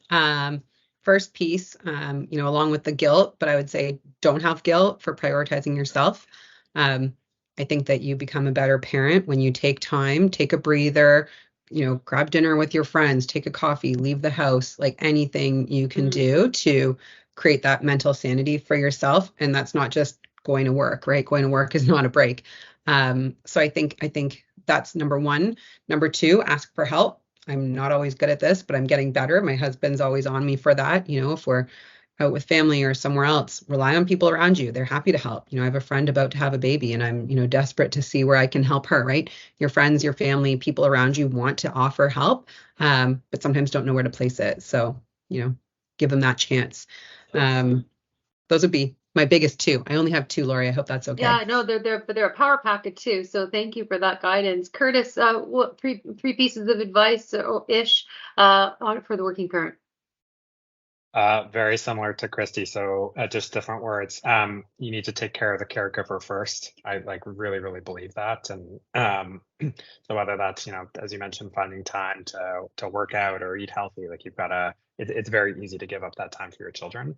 First piece, along with the guilt, but I would say don't have guilt for prioritizing yourself. I think that you become a better parent when you take time, take a breather, grab dinner with your friends, take a coffee, leave the house, like anything you can do to create that mental sanity for yourself. And that's not just going to work, right? Going to work is not a break. So I think that's number 1. Number 2, ask for help. I'm not always good at this, but I'm getting better. My husband's always on me for that. If we're out with family or somewhere else, rely on people around you. They're happy to help. I have a friend about to have a baby, and I'm, desperate to see where I can help her, right? Your friends, your family, people around you want to offer help, but sometimes don't know where to place it. So, give them that chance. Those would be my biggest 2. I only have 2, Lori. I hope that's okay. Yeah, no, they're a power packet too. So thank you for that guidance. Curtis, what 3 pieces of advice ish for the working parent? Very similar to Christy, so just different words. You need to take care of the caregiver first. I really, really believe that. And so whether that's, as you mentioned, finding time to work out or eat healthy, like it's very easy to give up that time for your children.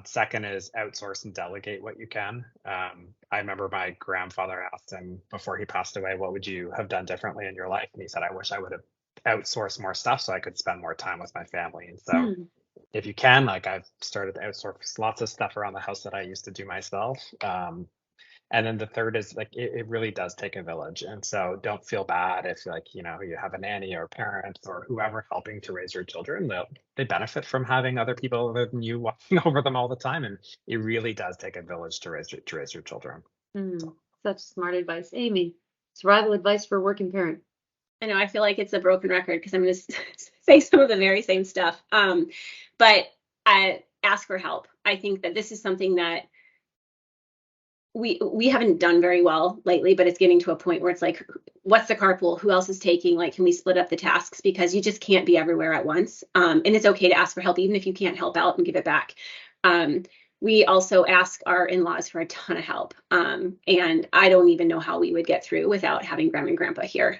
Second is outsource and delegate what you can. I remember my grandfather asked him before he passed away, what would you have done differently in your life? And he said, I wish I would have outsourced more stuff so I could spend more time with my family. And so if you can, I've started to outsource lots of stuff around the house that I used to do myself. And then the third is it really does take a village. And so don't feel bad if you have a nanny or parents or whoever helping to raise your children. They benefit from having other people other than you watching over them all the time. And it really does take a village to raise your children. Such smart advice. Amy, survival advice for a working parent. I know I feel like it's a broken record because I'm going to say some of the very same stuff. But I ask for help. I think that this is something that we haven't done very well lately, but it's getting to a point where it's like, what's the carpool? Who else is taking? Can we split up the tasks? Because you just can't be everywhere at once. And it's okay to ask for help, even if you can't help out and give it back. We also ask our in-laws for a ton of help. And I don't even know how we would get through without having grandma and grandpa here.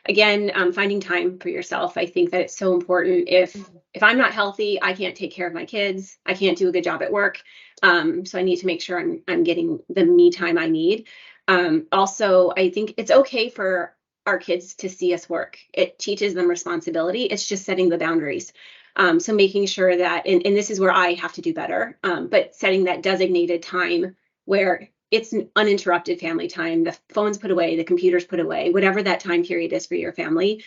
Again, finding time for yourself. I think that it's so important. If I'm not healthy, I can't take care of my kids. I can't do a good job at work. So I need to make sure I'm getting the me time I need. Also, I think it's okay for our kids to see us work. It teaches them responsibility. It's just setting the boundaries. So making sure that, and this is where I have to do better, but setting that designated time where it's an uninterrupted family time, the phone's put away, the computer's put away, whatever that time period is for your family,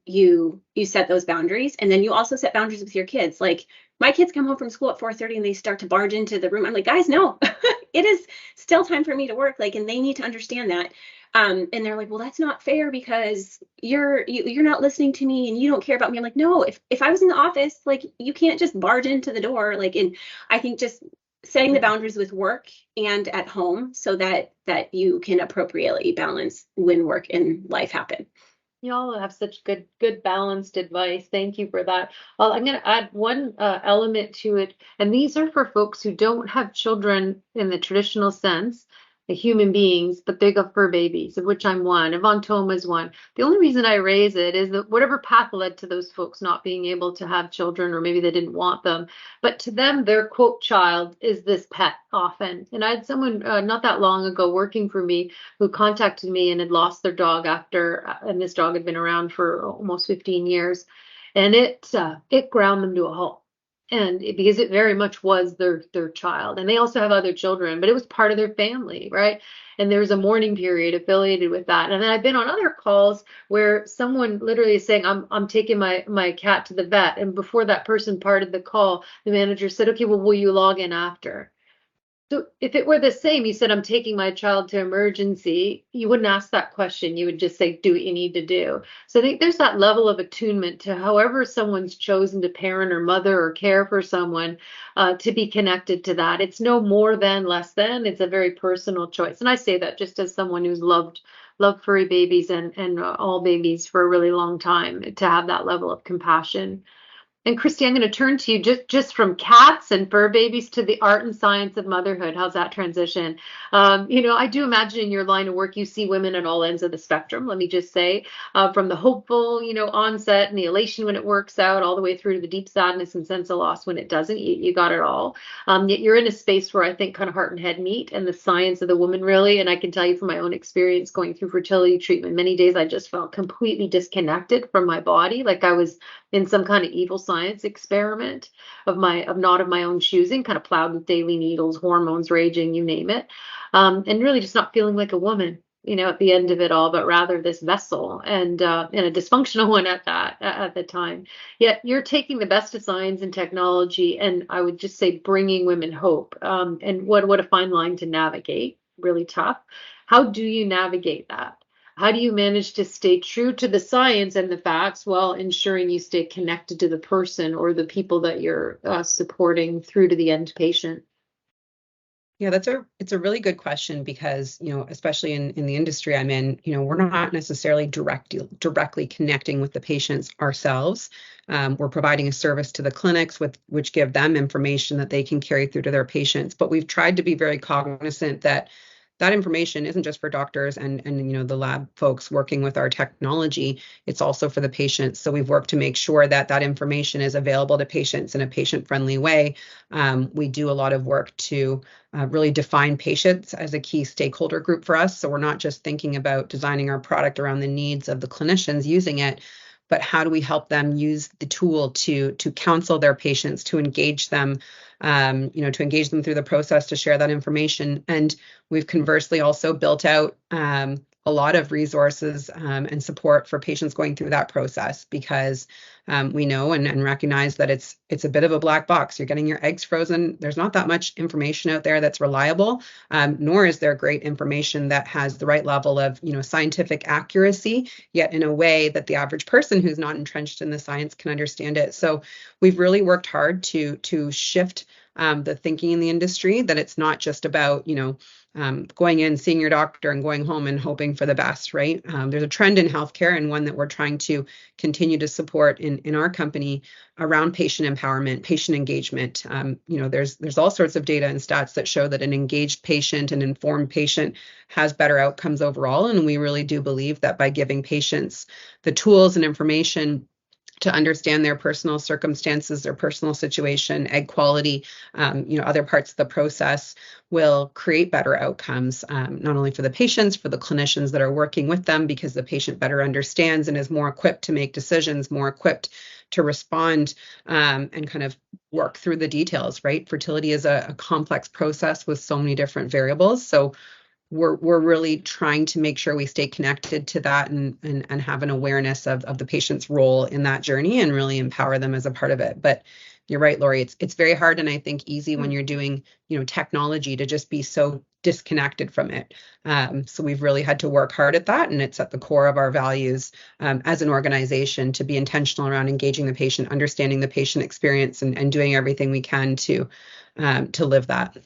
you set those boundaries. And then you also set boundaries with your kids. My kids come home from school at 4:30 and they start to barge into the room. I'm like, guys, no, it is still time for me to work. And they need to understand that. And they're like, well, that's not fair because you're not listening to me and you don't care about me. I'm like, no, if I was in the office, you can't just barge into the door. And I think just setting the boundaries with work and at home so that you can appropriately balance when work and life happen. You all have such good balanced advice. Thank you for that. Well, I'm going to add one element to it, and these are for folks who don't have children in the traditional sense, the human beings, but they got fur babies, of which I'm one. Yvonne Toma is one. The only reason I raise it is that whatever path led to those folks not being able to have children, or maybe they didn't want them, but to them, their quote child is this pet often. And I had someone not that long ago working for me who contacted me and had lost their dog and this dog had been around for almost 15 years, and it ground them to a halt. And because it very much was their child, and they also have other children, but it was part of their family, right? And there was a mourning period affiliated with that. And then I've been on other calls where someone literally is saying, I'm taking my cat to the vet, and before that person parted the call, the manager said, okay, well, will you log in after? So if it were the same, you said, I'm taking my child to emergency, you wouldn't ask that question. You would just say, do what you need to do. So I think there's that level of attunement to however someone's chosen to parent or mother or care for someone, to be connected to that. It's no more than, less than. It's a very personal choice. And I say that just as someone who's loved furry babies and all babies for a really long time, to have that level of compassion. And Christy, I'm going to turn to you, just from cats and fur babies to the art and science of motherhood. How's that transition? I do imagine in your line of work, you see women at all ends of the spectrum. Let me just say, from the hopeful, onset and the elation when it works out, all the way through to the deep sadness and sense of loss when it doesn't. You got it all. Yet you're in a space where I think kind of heart and head meet, and the science of the woman really. And I can tell you from my own experience going through fertility treatment, many days I just felt completely disconnected from my body, like I was in some kind of evil science experiment of not of my own choosing, kind of plowed with daily needles, hormones raging, you name it, and really just not feeling like a woman, at the end of it all, but rather this vessel, and a dysfunctional one at the time. Yet you're taking the best of science and technology, and I would just say bringing women hope. And what a fine line to navigate. Really tough. How do you navigate that? How do you manage to stay true to the science and the facts while ensuring you stay connected to the person or the people that you're supporting through to the end patient? Yeah, it's a really good question because, especially in the industry I'm in, we're not necessarily directly connecting with the patients ourselves. We're providing a service to the clinics which give them information that they can carry through to their patients. But we've tried to be very cognizant that information isn't just for doctors and the lab folks working with our technology. It's also for the patients. So we've worked to make sure that information is available to patients in a patient-friendly way. We do a lot of work to really define patients as a key stakeholder group for us. So we're not just thinking about designing our product around the needs of the clinicians using it, but how do we help them use the tool to counsel their patients, to engage them, to engage them through the process, to share that information. And we've conversely also built out a lot of resources and support for patients going through that process, because we know and recognize that it's a bit of a black box. You're getting your eggs frozen. There's not that much information out there that's reliable, nor is there great information that has the right level of scientific accuracy, yet in a way that the average person who's not entrenched in the science can understand it. So we've really worked hard to shift the thinking in the industry, that it's not just about going in, seeing your doctor, and going home and hoping for the best, right? There's a trend in healthcare, and one that we're trying to continue to support in our company, around patient empowerment, patient engagement. There's all sorts of data and stats that show that an engaged patient, an informed patient, has better outcomes overall. And we really do believe that by giving patients the tools and information to understand their personal circumstances, their personal situation, egg quality, other parts of the process, will create better outcomes, not only for the patients, for the clinicians that are working with them, because the patient better understands and is more equipped to make decisions, more equipped to respond, and kind of work through the details, right? Fertility is a complex process with so many different variables. So we're really trying to make sure we stay connected to that, and have an awareness of the patient's role in that journey, and really empower them as a part of it. But you're right, Lori, it's very hard, and I think easy when you're doing technology, to just be so disconnected from it. So we've really had to work hard at that, and it's at the core of our values as an organization, to be intentional around engaging the patient, understanding the patient experience, and doing everything we can to live that.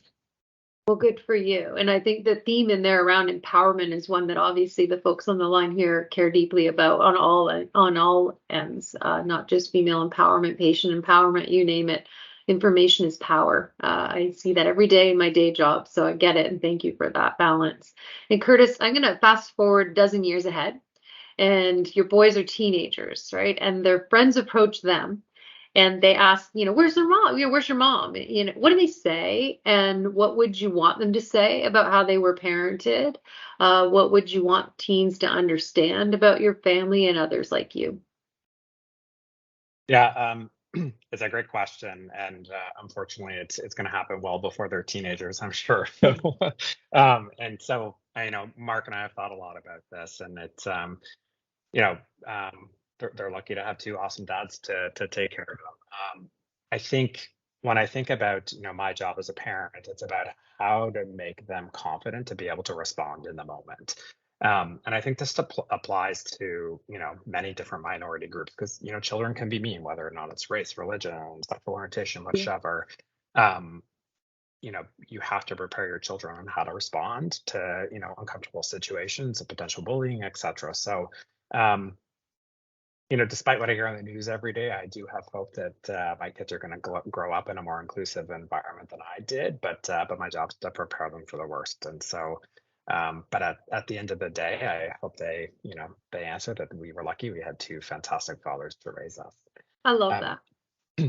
Well, good for you. And I think the theme in there around empowerment is one that obviously the folks on the line here care deeply about on all ends, not just female empowerment, patient empowerment, you name it. Information is power. I see that every day in my day job, so I get it, and thank you for that balance. And Curtis, I'm going to fast forward a dozen years ahead, and your boys are teenagers, right? And their friends approach them and they ask, where's their mom? Where's your mom? What do they say? And what would you want them to say about how they were parented? What would you want teens to understand about your family and others like you? Yeah, it's a great question, and unfortunately, it's going to happen well before they're teenagers, I'm sure. And so, Mark and I have thought a lot about this, and it's, they're lucky to have two awesome dads to take care of them. I think when I think about, my job as a parent, it's about how to make them confident to be able to respond in the moment. And I think this applies to, many different minority groups because, children can be mean, whether or not it's race, religion, sexual orientation, whichever. Um, you have to prepare your children on how to respond to, uncomfortable situations, potential bullying, etc. So, despite what I hear on the news every day, I do have hope that my kids are going to grow up in a more inclusive environment than I did. But my job is to prepare them for the worst. And so, but at the end of the day, I hope they answer that we were lucky. We had two fantastic fathers to raise us. I love Um, that.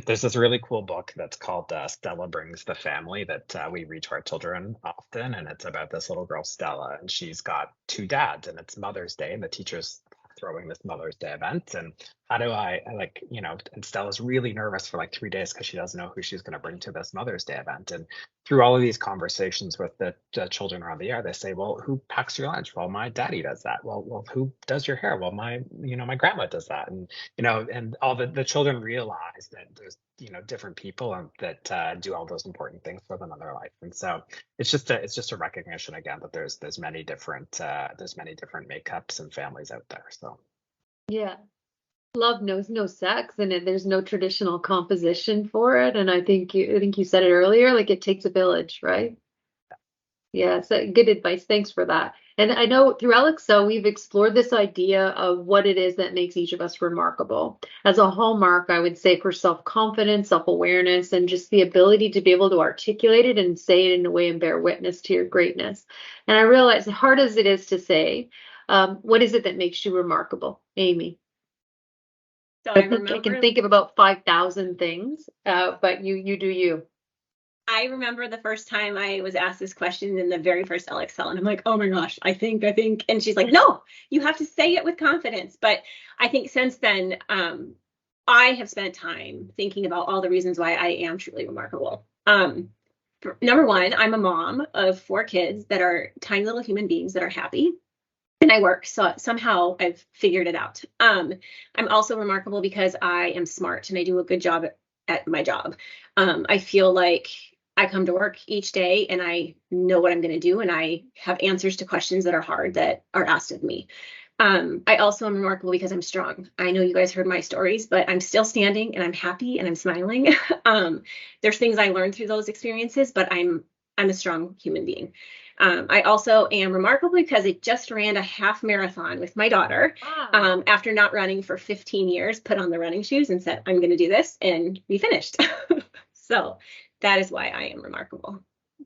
there's this really cool book that's called Stella Brings the Family that we read to our children often, and it's about this little girl Stella, and she's got two dads, and it's Mother's Day, and the teacher's throwing this Mother's Day event, and how do I like, and Stella's really nervous for like 3 days because she doesn't know who she's going to bring to this Mother's Day event. And through all of these conversations with the children around the air, they say, well, who packs your lunch? Well, my daddy does that. Well, who does your hair? Well, my grandma does that. And and all the children realize that there's different people that do all those important things for them in their life. And so it's just a recognition again that there's many different makeups and families out there. So Yeah. Love knows no sex, and there's no traditional composition for it. And I think you said it earlier, like it takes a village, right? Yeah, so good advice. Thanks for that. And I know through ElleExcel, we've explored this idea of what it is that makes each of us remarkable. As a hallmark, I would say for self-confidence, self-awareness, and just the ability to be able to articulate it and say it in a way and bear witness to your greatness. And I realize, hard as it is to say, what is it that makes you remarkable, Amy? So I think I can think of about 5,000 things, but you do you. I remember the first time I was asked this question in the very first ElleExcel, and I'm like, oh my gosh, I think. And she's like, no, you have to say it with confidence. But I think since then, I have spent time thinking about all the reasons why I am truly remarkable. Number one, I'm a mom of 4 kids that are tiny little human beings that are happy. And I work, so somehow I've figured it out. I'm also remarkable because I am smart and I do a good job at my job. I feel like I come to work each day and I know what I'm going to do, and I have answers to questions that are hard that are asked of me. I also am remarkable because I'm strong. I know you guys heard my stories, but I'm still standing and I'm happy and I'm smiling. There's things I learned through those experiences, but I'm a strong human being. I also am remarkable because I just ran a half marathon with my daughter. After not running for 15 years, put on the running shoes and said, I'm going to do this, and we finished. So that is why I am remarkable.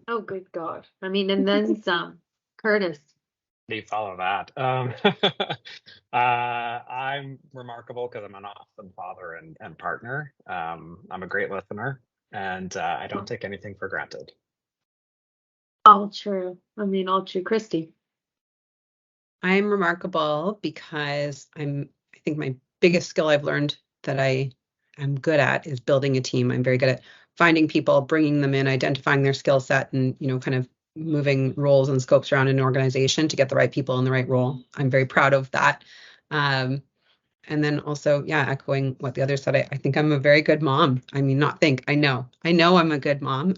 Oh, good God. I mean, and then some. Curtis. How do you follow that? I'm remarkable because I'm an awesome father and partner. I'm a great listener, and I don't take anything for granted. All true. I mean, all true. Christy. I'm remarkable because I think my biggest skill I've learned that I'm good at is building a team. I'm very good at finding people, bringing them in, identifying their skill set, and, kind of moving roles and scopes around in an organization to get the right people in the right role. I'm very proud of that. And then also, echoing what the other said, I think I'm a very good mom. I mean, I know I'm a good mom.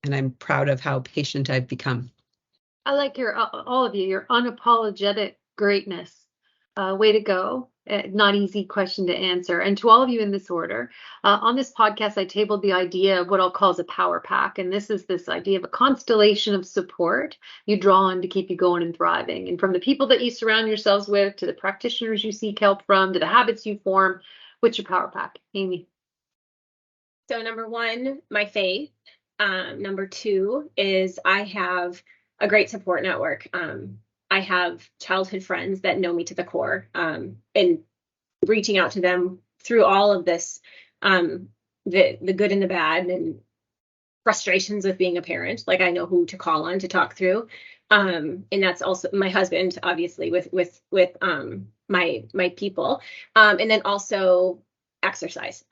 And I'm proud of how patient I've become. I like all of you, your unapologetic greatness. Way to go. Not easy question to answer. And to all of you in this order, on this podcast, I tabled the idea of what I'll call as a power pack. And this is this idea of a constellation of support you draw on to keep you going and thriving. And from the people that you surround yourselves with, to the practitioners you seek help from, to the habits you form, what's your power pack, Amy? So number one, my faith. Number two is I have a great support network. I have childhood friends that know me to the core, and reaching out to them through all of this, the good and the bad and frustrations with being a parent. Like, I know who to call on to talk through. And that's also my husband, obviously, with my people. And then also exercise.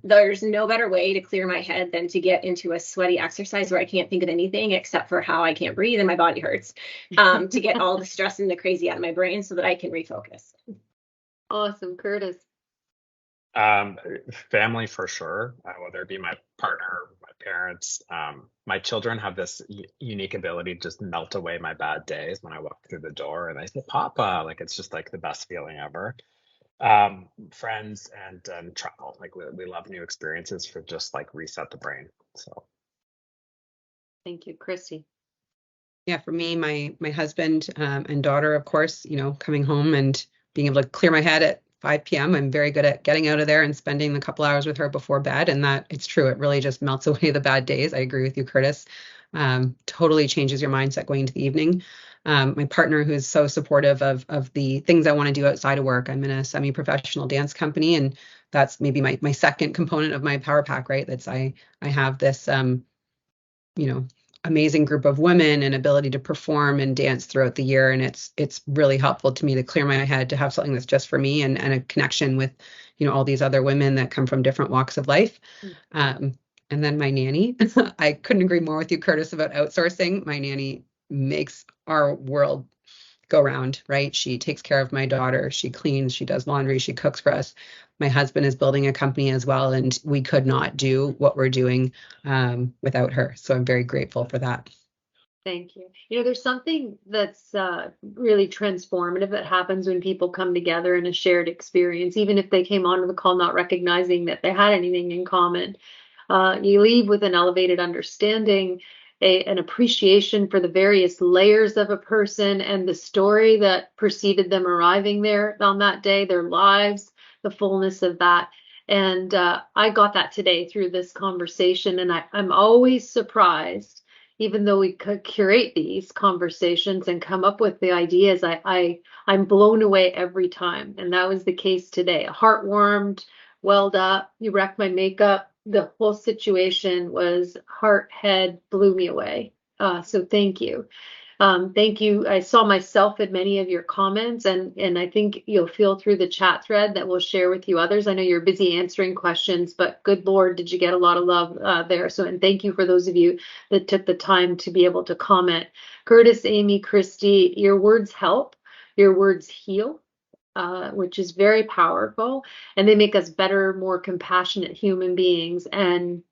There's no better way to clear my head than to get into a sweaty exercise where I can't think of anything except for how I can't breathe and my body hurts, to get all the stress and the crazy out of my brain so that I can refocus. Awesome. Curtis. Family for sure, whether it be my partner, my parents. My children have this unique ability to just melt away my bad days when I walk through the door and I say, Papa, like it's just like the best feeling ever. Friends and travel. Like we love new experiences for just like reset the brain. So Thank you, Christy. Yeah, for me, my husband and daughter, of course, coming home and being able to clear my head at 5 p.m. I'm very good at getting out of there and spending a couple hours with her before bed. And that it's true, it really just melts away the bad days. I agree with you, Curtis. Totally changes your mindset going into the evening. My partner, who's so supportive of the things I want to do outside of work. I'm in a semi-professional dance company, and that's maybe my second component of my power pack, right? I have this you know, amazing group of women and ability to perform and dance throughout the year. And it's really helpful to me to clear my head, to have something that's just for me and a connection with, all these other women that come from different walks of life. And then my nanny, I couldn't agree more with you, Curtis, about outsourcing. My nanny makes our world go round, right? She takes care of my daughter. She cleans, she does laundry, she cooks for us. My husband is building a company as well, and we could not do what we're doing without her. So I'm very grateful for that. Thank you. There's something that's really transformative that happens when people come together in a shared experience, even if they came onto the call not recognizing that they had anything in common. You leave with an elevated understanding, an appreciation for the various layers of a person and the story that preceded them arriving there on that day, their lives, the fullness of that. And I got that today through this conversation. And I'm always surprised, even though we could curate these conversations and come up with the ideas, I'm blown away every time. And that was the case today. Heart warmed, welled up, you wrecked my makeup. The whole situation was heart, head, blew me away. So thank you. Thank you. I saw myself in many of your comments, and I think you'll feel through the chat thread that we'll share with you others. I know you're busy answering questions, but good Lord, did you get a lot of love there? So, and thank you for those of you that took the time to be able to comment. Curtis, Amy, Christy, your words help, your words heal. Which is very powerful, and they make us better, more compassionate human beings. And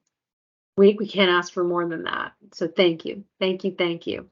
we can't ask for more than that. So thank you. Thank you. Thank you.